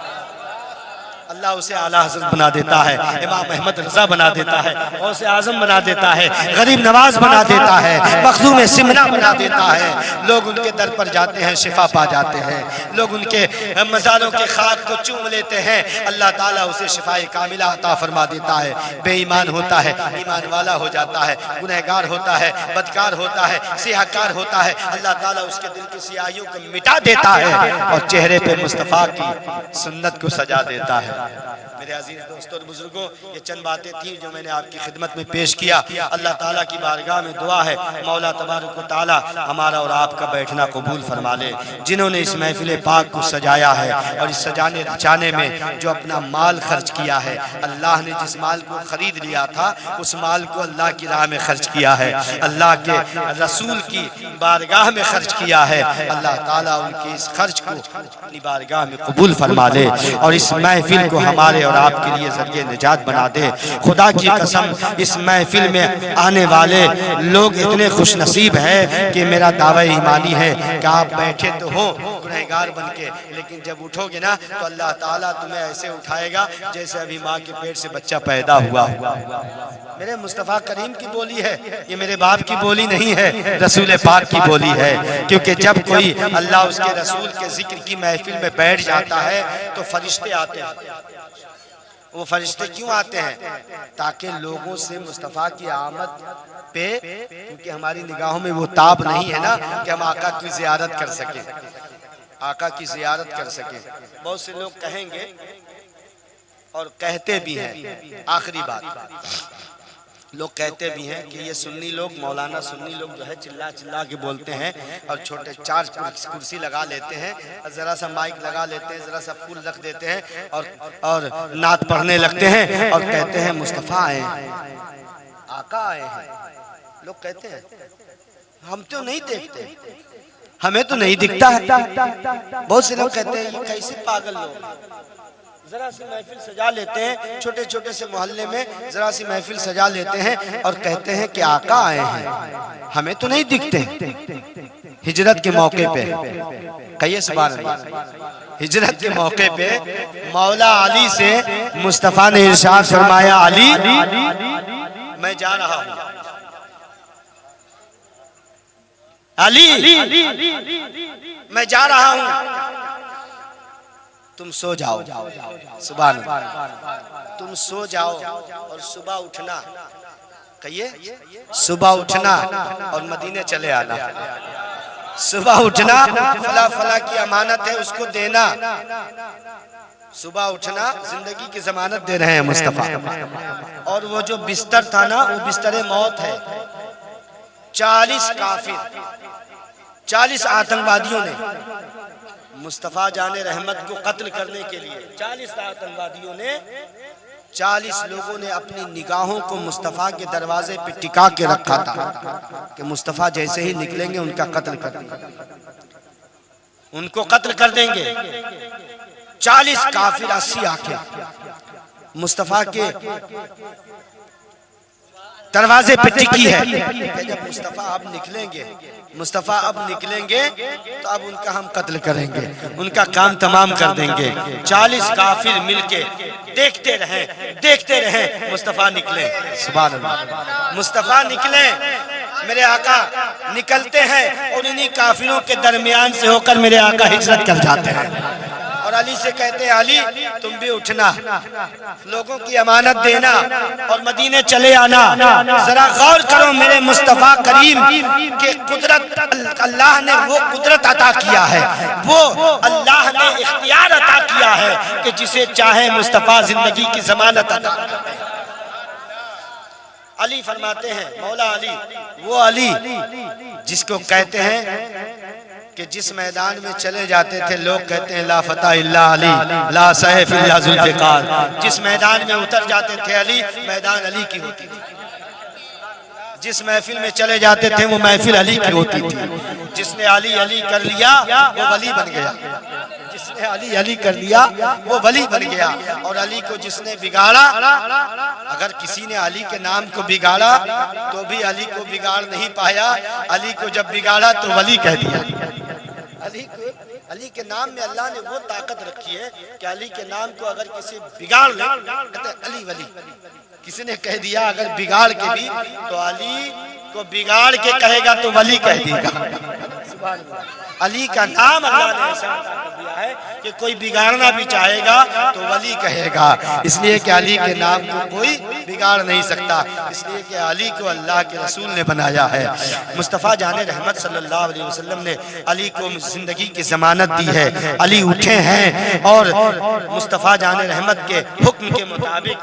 अल्लाह उसे आला हज़रत बना देता है, इमाम अहमद रज़ा बना देता है, गौसे आज़म बना देता है, गरीब नवाज बना देता है, मखदूम सिमना बना देता है। लोग उनके दर पर जाते हैं, शिफा पा जाते हैं। लोग उनके मज़ारों के खाक को चूम लेते हैं, अल्लाह ताला उसे शिफाए कामिला अता फरमा देता है। बेईमान होता है, ईमान वाला हो जाता है, गुनहगार होता है, बदकार होता है, सियाहकार होता है, अल्लाह ताला उसके दिल की सियाहियों को मिटा देता है और चेहरे पे मुस्तफ़ा की सुन्नत को सजा देता है। मेरे अजीज दोस्तों और बुजुर्गों, ये चंद बातें थी जो मैंने आपकी खिदमत में पेश किया। अल्लाह ताला की बारगाह में दुआ है, मौला तबारक व तआला हमारा और आपका बैठना कबूल फरमा ले। जिन्होंने इस महफिल पाक को सजाया है और इस सजाने रचाने में जो अपना माल खर्च किया है, अल्लाह ने जिस माल को खरीद लिया था उस माल को अल्लाह की राह में खर्च किया है, अल्लाह के रसूल की बारगाह में खर्च किया है। अल्लाह ताला उनके इस खर्च को अपनी बारगाह में कबूल फरमा ले और इस महफिल को हमारे और आपके लिए ज़रिए निजात बना दे। खुदा की कसम, इस महफिल में आने वाले लोग इतने खुश नसीब हैं कि मेरा दावा ईमानी है कि आप बैठे तो हो गुनहगार बन के, लेकिन जब उठोगे ना तो अल्लाह ताला तुम्हें ऐसे उठाएगा जैसे अभी माँ के पेट से बच्चा पैदा हुआ। मेरे मुस्तफ़ा करीम की बोली है, ये मेरे बाप की बोली नहीं है, रसूल पाक की बोली है। क्योंकि जब कोई अल्लाह उसके रसूल के जिक्र की महफिल में बैठ जाता है तो फरिश्ते आते हैं। वो फरिश्ते क्यों आते हैं? ताकि लोगों से मुस्तफ़ा की आमद पे, क्योंकि हमारी निगाहों में वो ताब नहीं है ना कि हम आका की ज़ियारत कर सके, आका की ज़ियारत कर सके। बहुत से लोग कहेंगे और कहते भी हैं, आखिरी बात, लोग कहते भी हैं कि ये सुन्नी लोग, मौलाना सुन्नी लोग जो है चिल्ला चिल्ला के बोलते हैं और छोटे 4 कुर्सी लगा लेते हैं, ज़रा सा माइक लगा लेते हैं, ज़रा सा फूल रख देते हैं और नात पढ़ने लगते हैं और कहते हैं मुस्तफ़ा आए हैं, आका आए हैं। लोग कहते हैं, हम तो नहीं देखते, हमें तो नहीं दिखता है। बहुत से लोग कहते हैं ये कैसे पागल लोग, जरा सी महफिल सजा लेते हैं, छोटे छोटे से मोहल्ले में जरा सी महफिल सजा लेते हैं और कहते हैं कि आका आए हैं, हमें तो नहीं दिखते। हिजरत के मौके पे कहिए सुभान अल्लाह, हिजरत के मौके पे मौला अली से मुस्तफ़ा ने इरशाद फरमाया, अली मैं जा रहा हूँ, अली मैं जा रहा हूँ, तुम सो जाओ। सुभान अल्लाह, तुम सो जाओ और सुबह उठना, कहिए सुबह उठना और मदीने चले आना। सुबह उठना, फला फला की अमानत है उसको देना। सुबह उठना, जिंदगी की जमानत दे रहे हैं मुस्तफ़ा। और वो जो बिस्तर था ना, वो बिस्तर मौत है। 40 काफिर, 40 आतंकवादियों ने मुस्तफ़ा जाने रहमत को कत्ल करने के लिए, 40 आतंकवादियों ने, 40 लोगों ने अपनी निगाहों को मुस्तफ़ा के दरवाजे पे टिका के रखा था कि मुस्तफ़ा जैसे ही निकलेंगे उनका कत्ल कर देंगे, उनको कत्ल कर देंगे। 40 काफिर, 80 आंखें मुस्तफ़ा के दरवाजे पे टिकी है। जब मुस्तफ़ा अब निकलेंगे, मुस्तफ़ा अब निकलेंगे तो अब उनका हम कत्ल करेंगे, उनका काम तमाम कर देंगे। 40 काफिर मिलके देखते रहे मुस्तफ़ा निकले। सुभान अल्लाह, मुस्तफ़ा निकले, मेरे आका निकलते हैं और इन्हीं काफिरों के दरमियान से होकर मेरे आका हिजरत कर जाते हैं और अली से कहते हैं, अली तुम भी उठना, लोगों की अमानत देना और मदीने चले आना। जरा गौर करो मेरे मुस्तफ़ा करीम के कुदरत, अल्लाह ने वो कुदरत अता किया है, वो अल्लाह ने इख्तियार अता किया है कि जिसे चाहे मुस्तफ़ा जिंदगी की जमानत अता करते हैं। अली फरमाते हैं, मौला अली, वो अली जिसको कहते हैं कि जिस मैदान में चले जाते थे लोग कहते हैं ला फतह इल्ला अली, ला सैफ इल्ला जुल्फ़िकार। जिस मैदान में उतर जाते थे अली, मैदान अली की होती थी। जिस महफिल में चले जाते थे वो महफिल अली की होती थी। जिसने अली अली कर लिया वो वली बन गया, जिसने अली अली कर लिया वो वली बन गया। और अली को जिसने बिगाड़ा, अगर किसी ने अली के नाम को बिगाड़ा तो भी अली को बिगाड़ नहीं पाया, अली को जब बिगाड़ा तो वली कह दिया। अली को अली के नाम में अल्लाह ने वो ताकत रखी है कि अली के नाम को अगर किसी बिगाड़ ले, कहते हैं अली वली। किसी ने कह दिया अगर बिगाड़ के भी, तो अली को बिगाड़ के कहेगा तो वली कह देगा। अली का नाम अल्लाह ने ऐसा कर दिया है कि कोई बिगाड़ना भी चाहेगा तो वली कहेगा, इसलिए कि अली के नाम को कोई बिगाड़ नहीं सकता, इसलिए कि अली को अल्लाह के रसूल ने बनाया है। मुस्तफ़ा जाने रहमत सल्लल्लाहु अलैहि वसल्लम ने अली को जिंदगी की जमानत दी है। अली उठे हैं और मुस्तफ़ा जाने रहमत के हुक्म के मुताबिक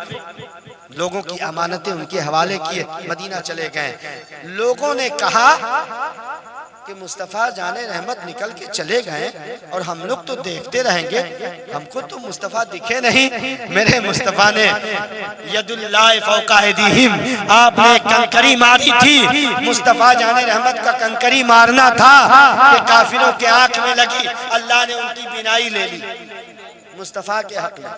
लोगों की अमानतें उनके हवाले किए, मदीना चले गए। लोगों ने कहा कि मुस्तफ़ा जाने रहमत निकल के चले गए और हम लोग तो देखते रहेंगे, हमको तो मुस्तफ़ा दिखे नहीं। मेरे मुस्तफ़ा ने यदुल्लाह फौका ऐदीहिम, आपने कंकरी मारी थी, मुस्तफ़ा जाने रहमत का कंकरी मारना था कि काफिरों के आंख में लगी, अल्लाह ने उनकी बिनाई ले ली। मुस्तफ़ा के हक में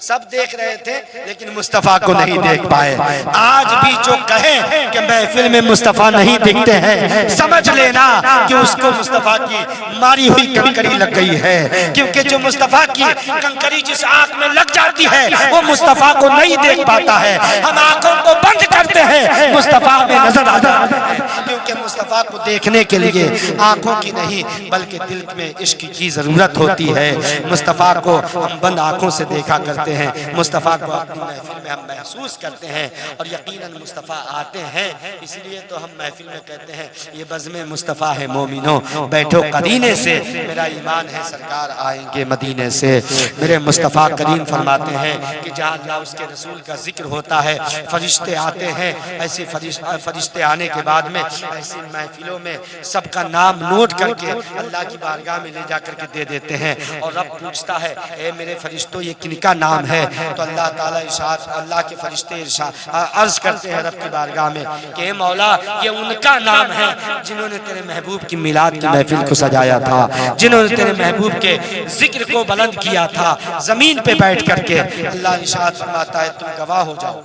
सब देख रहे थे लेकिन मुस्तफ़ा को नहीं देख पाए। आज भी जो कहे कि महफिल में मुस्तफ़ा नहीं दिखते हैं, समझ लेना कि उसको मुस्तफ़ा की मारी हुई कंकरी लग गई है, क्योंकि जो मुस्तफ़ा की कंकरी जिस आंख में लग जाती है वो मुस्तफ़ा को नहीं देख पाता है। हम आंखों को बंद करते हैं, मुस्तफ़ा में नजर आ जाता है, क्योंकि मुस्तफ़ा को देखने के लिए आंखों की नहीं बल्कि दिल में इश्क की जरूरत होती है। मुस्तफ़ा को हम बंद आंखों से देखा करते हैं, मुस्तफ़ा को अपनी महफिल में हम महसूस करते हैं और यकीनन मुस्तफ़ा आते हैं। इसलिए तो हम महफिल में कहते हैं ये बज़्म मुस्तफ़ा है मोमिनो, बैठो कदीने से, मेरा ईमान है सरकार आएंगे मदीने से। मेरे मुस्तफ़ा करीम फरमाते हैं कि जहाँ अल्लाह उसके रसूल का जिक्र होता है फरिश्ते आते हैं, ऐसे फरिश्ते आने के बाद में ऐसी महफिलों में सबका नाम नोट करके अल्लाह की बारगाह में ले जा करके दे देते हैं और रब पूछता है ए मेरे फरिश्तों ये किनका नाम है? तो अल्लाह ताला इरशाद, अल्लाह के फरिश्ते अर्ज करते हैं रब की बारगाह में कि मौला ये उनका नाम है जिन्होंने तेरे महबूब की मिलाद की महफिल को सजाया था, जिन्होंने तेरे महबूब के जिक्र को बुलंद किया था जमीन पे बैठ करके। अल्लाह इरशाद फरमाता है तुम गवाह हो जाओ,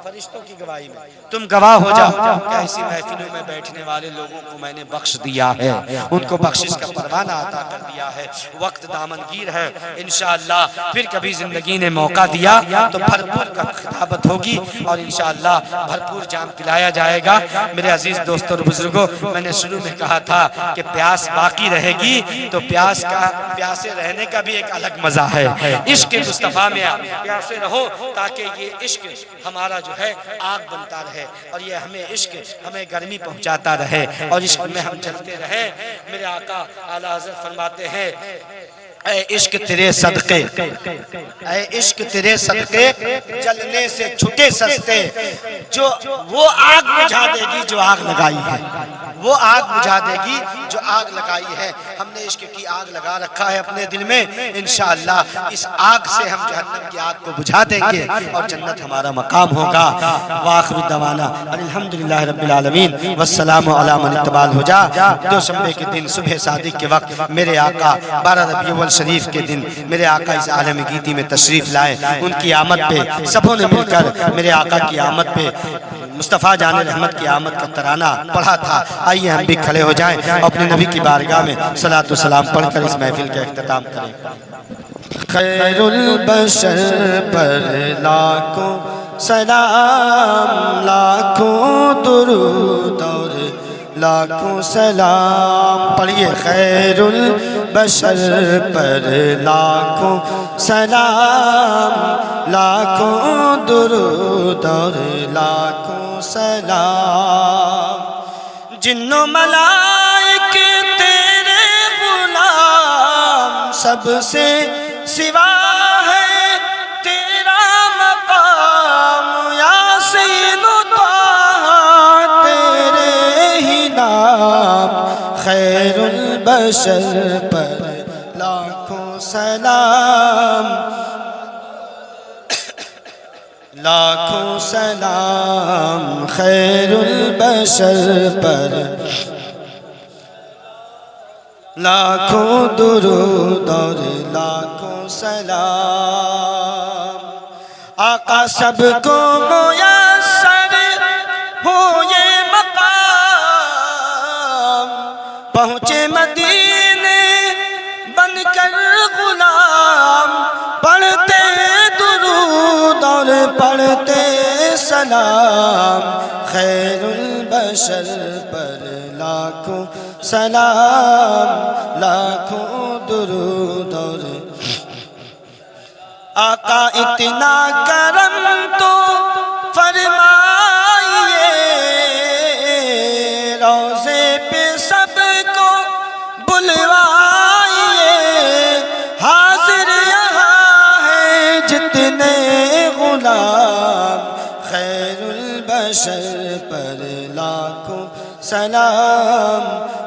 फरिश्तों की गवाही में तुम गवाह हो जाओ कि ऐसी महफिलों में बैठने वाले लोगों को मैंने बख्श दिया है, उनको बख्शिश का परवाना अता कर दिया है। वक्त दामनगीर है, इंशाअल्लाह फिर कभी जिंदगी ने मौका दिया तो भरपूर खिताबत होगी और इंशाअल्लाह भरपूर जाम पिलाया जाएगा। मेरे अजीज दोस्तों और बुजुर्गों, मैंने शुरू में कहा था कि प्यास बाकी रहेगी तो प्यासे रहने का भी एक अलग मजा है। इश्क मुस्तफ़ा में प्यासे रहो ताकि ये इश्क हमारा जो है आग बनता रहे और ये हमें इश्क हमें गर्मी पहुंचाता रहे और इश्क में हम चलते रहे। मेरे आका आला हज़रत फरमाते हैं ऐ इश्क तेरे सदके, ऐ इश्क तेरे सदके जलने से छुटे सस्ते, जो वो आग बुझा देगी जो आग लगाई है, वो आग बुझा देगी जो आग लगाई है। हमने इश्क की आग लगा रखा है अपने दिल में, इंशाअल्लाह इस आग से हम जहन्नम की आग को बुझा देंगे और जन्नत हमारा मकाम होगा। वाखिर दवाना अल्हम्दुलिल्लाह रब्बिल आलमीन वस्सलामु अला मन इत्तबाल हुदा। दोशंबे के दिन सुबह सादिक के वक्त मेरे आका 12 रबीउल शरीफ के दिन मेरे आका इस आलम गीती में तशरीफ लाए। उनकी आमद पे सबों ने मिलकर मेरे आका की आमद पे मुस्तफ़ा जाने रहमत की आमद का तराना पढ़ा था। आइए हम भी खड़े हो जाएं, अपने नबी की बारगाह में सलातो सलाम पढ़कर इस महफिल का इख्तिताम करें। खैरुल बशर पर लाखों सलाम, लाखों दुरूद और लाखों सलाम। पढ़िए खैरुल बशर पर लाखों सलाम, लाखों दुरूद और लाखों सलाम। जिन्नो मलाइक तेरे गुलाम, सबसे सिवा है तेरा मकाम। यासीन खैरुल बशर पर लाखों सलाम, लाखों सलाम। खैरुल बशर पर लाखों दुरूद और लाखों सलाम। आका सबको मुयस्सर हो ये मकाम, पहुँचे मदीने बनकर गुलाम पढ़ते दुरूद और पढ़ते सलाम, खैरुल बशर पर लाखों सलाम, लाखों दुरूद और आका इतना करम तो फरमाइए, रोज़े पे सबको बुलवाइए, हाजिर यहाँ है जितने गुलाम, खैरुल बशर पर लाखों सलाम,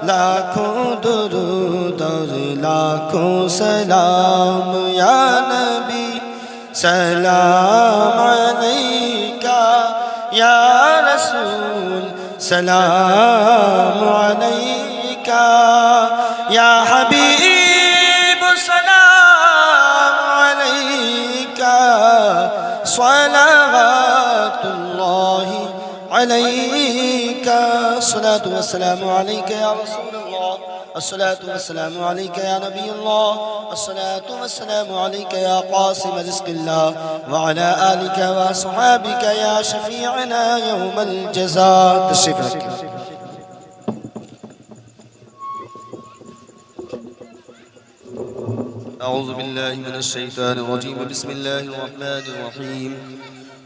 लाखों दुरूद और लाखों सलाम। या नबी सलाम अलैका, या रसूल सलाम अलैका, या हबीब सलाम अलैका, सलावतुल्लाहि अलैका, अस्सलातु वस्सलामु अलैका या रसूलल्लाह, अस्सलातु वस्सलामु अलैका या नबीयल्लाह, अस्सलातु वस्सलामु अलैका या क़ासिम रिज़्क़िल्लाह, व अला आलिका व अस्हाबिका या शफ़ीअना यौमल जज़ा। तशरीफ़ रखिए। अऊज़ु बिल्लाहि मिनश शैतानिर रजीम, बिस्मिल्लाहिर रहमानिर रहीम।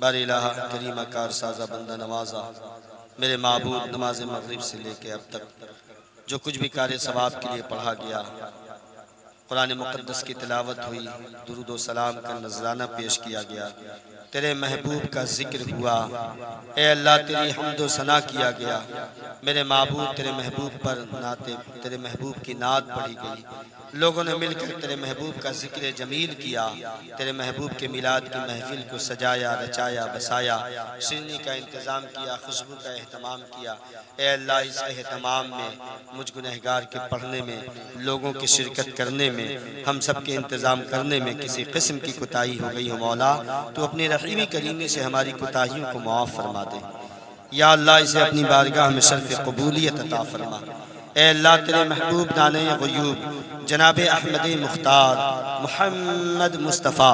बार इलाहा करीमा कार साजा बंदा नवाजा मेरे महबूब नमाज मगरिब से लेके अब तक जो कुछ भी कार्य सवाब के लिए पढ़ा गया, कुरान मुक़द्दस की तिलावत हुई, दुरूद व सलाम का नजराना पेश किया गया, तेरे महबूब का जिक्र हुआ। ए अल्लाह तेरी हम्दो सना किया गया। मेरे महबूब तेरे महबूब पर नाते तेरे महबूब की नात पढ़ी गई। लोगों ने मिलकर तेरे महबूब का जिक्र जमील किया। तेरे महबूब के मिलाद की महफिल को सजाया, रचाया, बसाया, शिरनी का इंतज़ाम किया, खुशबू का एहतमाम किया। ए अल्लाह इस एहतमाम में मुझ गुनहगार के पढ़ने में, लोगों की शिरकत करने में, हम सब के इंतज़ाम करने में किसी किस्म की कोताही हो गई हो मौला, तो अपनी रहीमी करीमी से हमारी कोताहियों को मुआफ़ फरमा दे। या अल्लाह इसे अपनी बारगाह में शर्फ़ क़बूलियत अता फरमा। ए अल्लाह तेरे महबूब दाने ग़ुयूब जनाब अहमद मुख्तार मुहम्मद मुस्तफ़ा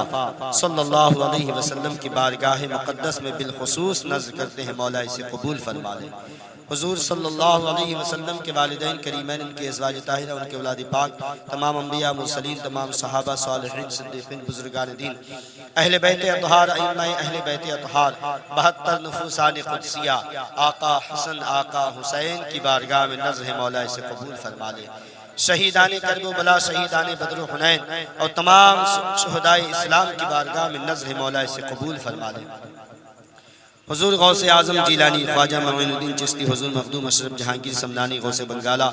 सल्लल्लाहु अलैहि वसल्लम की बारगाह मुक़द्दस में बिलखुसूस नज़्र करते हैं मौला इसे कबूल फरमा ले। हुज़ूर सल्लल्लाहु अलैहि वसल्लम के वालिदैन करीमैन, उनके अज़वाज ताहिरा, उनके औलाद पाक, तमाम अंबिया मुरसलीन, तमाम सहाबा सालिहीन, सिद्दीक़ीन, बुज़ुर्गान दीन, अहले बैत अतहार, अइम्माए अहले बैत अतहार, 72 नफूसान क़ुदसिया, आका हसन आका हुसैन की बारगाह में नज़्र मौला इसे कबूल फरमा ले। शहीदान करबला, शहीदान बदर हुनैन और तमाम शुहदाए इस्लाम की बारगाह में नज़्र मौला इसे कबूल फरमा ले। हुज़ूर गौसे आज़म जीलानी, ख्वाजा मोइनुद्दीन चिश्ती, हुज़ूर मखदूम अशरफ जहांगीर समदानी, गौसे बंगाला,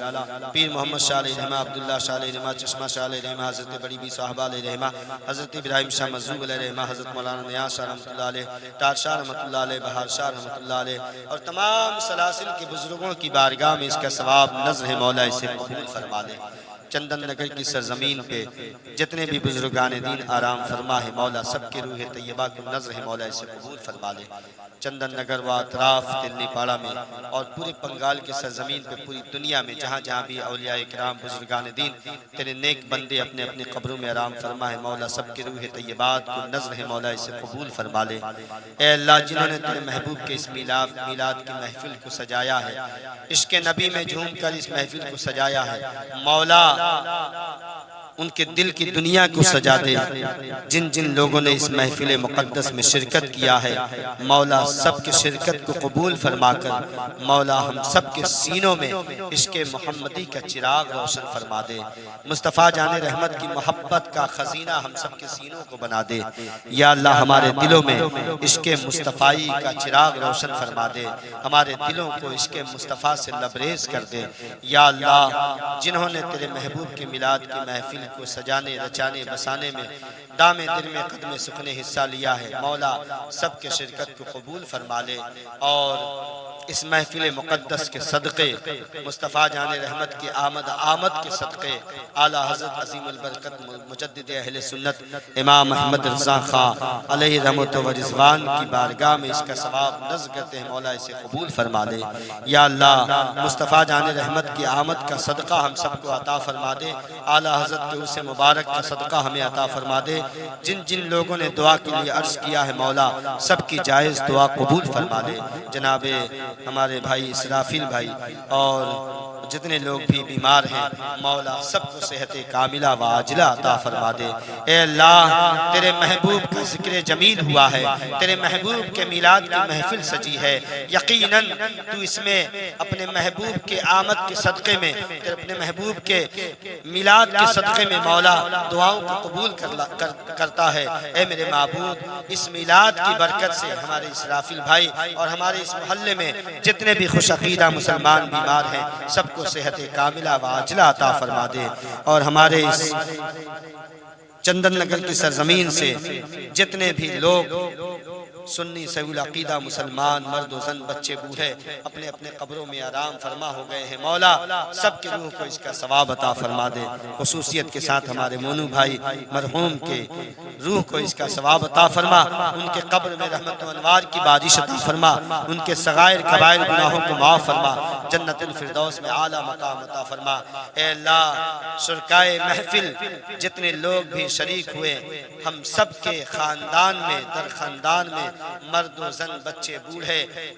पीर मोहम्मद शाह रहमा, अब्दुल्ला शाह रहमा, चश्मा शाह रहमा, हज़रत बड़ी बी साहबा रहमा, हज़रत इब्राहिम शाह मज़ूब रहमा, हज़रत मौलाना नियाज़ शाह रहमतुल्लाह अलैह, तार शाह रहमतुल्लाह अलैह, बहार शाह रहमतुल्लाह अलैह और तमाम सलासिल के बुज़ुर्गों की बारगाह में इसका सवाब नज़्र मौला इसे कबूल फरमा ले। चंदन नगर की सरजमीन पे जितने भी बुजुर्गान दीन आराम फरमा है मौला, सबके रूह तैयबा को नज़्र है मौला इसे कबूल फरमा ले। चंदन नगर व अतराफ तिलनीपाड़ा में और पूरे बंगाल के सरजमीन पे, पूरी दुनिया में जहाँ जहाँ भी औलिया इकराम बुजुर्गान दीन तेरे नेक बंदे अपने अपने कब्रों में आराम फरमा है मौला, सबके रूह तैयबात को नज़्र है मौला इसे कबूल फरमा ले। ए अल्लाह जिन्होंने तेरे महबूब के इस मिलाद की महफिल को सजाया है, इश्क़ नबी में झूम कर इस महफिल को सजाया है मौला, उनके दिल की दुनिया को सजा दे। जिन जिन लोगों ने इस महफिल मुक़द्दस में शिरकत किया है मौला, सबके शिरकत को कबूल फरमाकर मौला हम सबके सीनों में इश्क़ मोहम्मदी का चिराग रोशन फरमा दे। मुस्तफ़ा जाने रहमत की मोहब्बत का खजीना हम सबके सीनों को बना दे। या अल्लाह हमारे दिलों में इश्क़ मुस्तफ़ाई का चिराग रोशन फरमा दे, हमारे दिलों को इश्क़ मुस्तफ़ा से लबरेज कर दे। या अल्लाह जिन्होंने तेरे महबूब के मिलाद की महफिल को सजाने, रचाने, बसाने में, दामे दिल में, कदमे सुखने हिस्सा लिया है मौला, सबके शिरकत को कबूल फरमा ले। और इस महफिल मुक़द्दस के सदक़े, मुस्तफ़ा जाने रहमत की आमद के सदक़े, आला हज़रत अज़ीमुल बरकत मुजद्दिद अहले सुन्नत इमाम अहमद रज़ा खां अलैहि रहमत व रिज़वान की बारगाह में इसका सवाब नज़्र करते हैं मौला, इसे कबूल फरमा ले। या अल्लाह मुस्तफ़ा जाने रहमत की आमद का सदक़ा हम सबको अता फरमा दे। आला हज़रत के उस मुबारक का सदक़ा हमें अता फरमा दे। जिन जिन लोगों ने दुआ के लिए अर्ज़ किया है मौला, सबकी जायज़ दुआ कबूल फरमा ले। जनाबे हमारे भाई इसराफिल भाई और जितने लोग भी बीमार हैं मौला, सबको सेहत कामिला व आजिला अता फरमा दे। ए अल्लाह तेरे महबूब का जिक्र जमील हुआ है, तेरे महबूब के मिलाद की महफिल सजी है, यकीनन तू इसमें अपने महबूब के आमद के सदक़े में, तेरे अपने महबूब के मिलाद के सदक़े में मौला दुआओं को कबूल करता है। ए मेरे महबूब, इस मिलाद की बरकत से हमारे इसराफिल भाई और हमारे इस मोहल्ले में जितने भी खुशअक़ीदा मुसलमान बीमार हैं सबको सेहत कामिला व आजिला अता फरमा दे। और हमारे इस चंदन नगर की सरजमीन से जितने भी लोग सुन्नी सऊल अकीदा मुसलमान मर्द जन बच्चे बूढ़े अपने अपने कब्रों में आराम फरमा हो गए हैं मौला, सबके रूह को इसका सवाब अता फरमा दे। खुसूसियत के साथ हमारे मोनू भाई मरहूम के रूह को इसका सवाब अता फरमा, उनके कब्र में रहमत व अनवार की बारिश अता फरमा, उनके सगायर कबायर गुनाहों को माफ़ फरमा, जन्नतुल फिरदौस में आला मकाम अता फरमा। ए अल्लाह शुरकाए महफिल जितने लोग भी शरीक हुए, हम सबके खानदान में, दर खानदान में मर्द जन बच्चे बूढ़े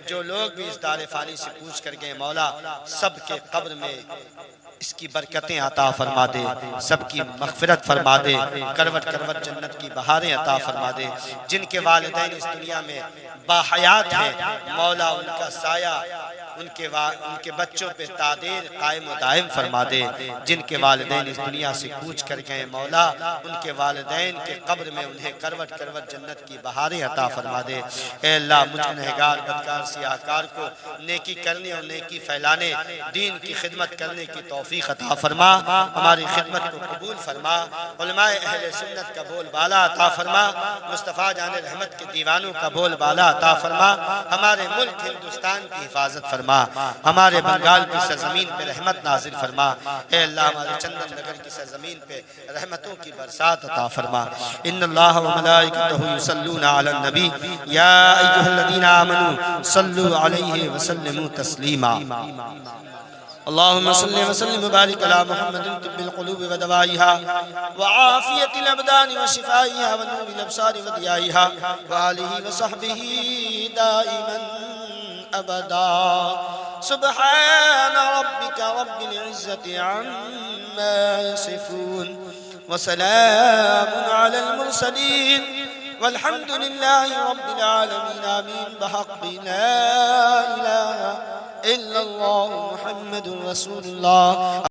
जो लोग भी इस दारे फानी से पूछ कर गए मौला, सबके कब्र में इसकी बरकतें अता फरमा दे, सबकी मग़फ़िरत फरमा दे, करवट करवट जन्नत की बहारें अता फरमा दे। जिनके वालिदैन इस दुनिया में बाहयात हैं मौला, उनका साया उनके बच्चों पे तादेर कायम व दायम फरमा दे। जिनके वालिदैन इस दुनिया से कूच कर गए मौला, उनके वालिदैन के कब्र में उन्हें करवट करवट जन्नत की बहारें अता फरमा दे। ए अल्लाह, मुझ गुनहगार बदकार सियाहकार को नेकी करने और नेकी फैलाने, दीन की खिदमत करने की तौफीक अता फरमा। हमारी खिदमत को कबूल फरमा। उलमाए अहले सुन्नत का बोल बाला अता फरमा। मुस्तफ़ा जान रहमत के दीवानों का बोल बाला अता फरमा। हमारे मुल्क हिंदुस्तान की हिफाजत फरमा। हमारे बंगाल की सरजमीन पे रहमत नाजिल फरमा। ए अल्लाह, हमारे चंदन नगर की सरजमीन पे रहमतों की बरसात अता फरमा। इन्नल्लाह व मलाइकतहु युसल्लूना अलन नबी या अय्युहल्लज़ीना आमनू सल्लु अलैहि व सल्लिमू तस्लीमा। अल्लाहुम्मा सल्लि व सल्लिम व बारिक अला मुहम्मदिन तिब्बिल क़ुलूबि व दवाइहा व आफ़ियतिल अबदानि व शिफ़ाइहा व नूरिल अब्सारि व दियाइहा व आलिहि व सहबिहि दाइमन अबदा। सुब्हान रब्बिका रब्बिल इज़्ज़ति अम्मा यसिफ़ून व सलामुन अलल मुरसलीन वल्हम्दुलिल्लाहि रब्बिल आलमीन। आमीन बहक़्क़ि ला इलाहा इल्लल्लाहु मुहम्मदुर रसूलुल्लाह।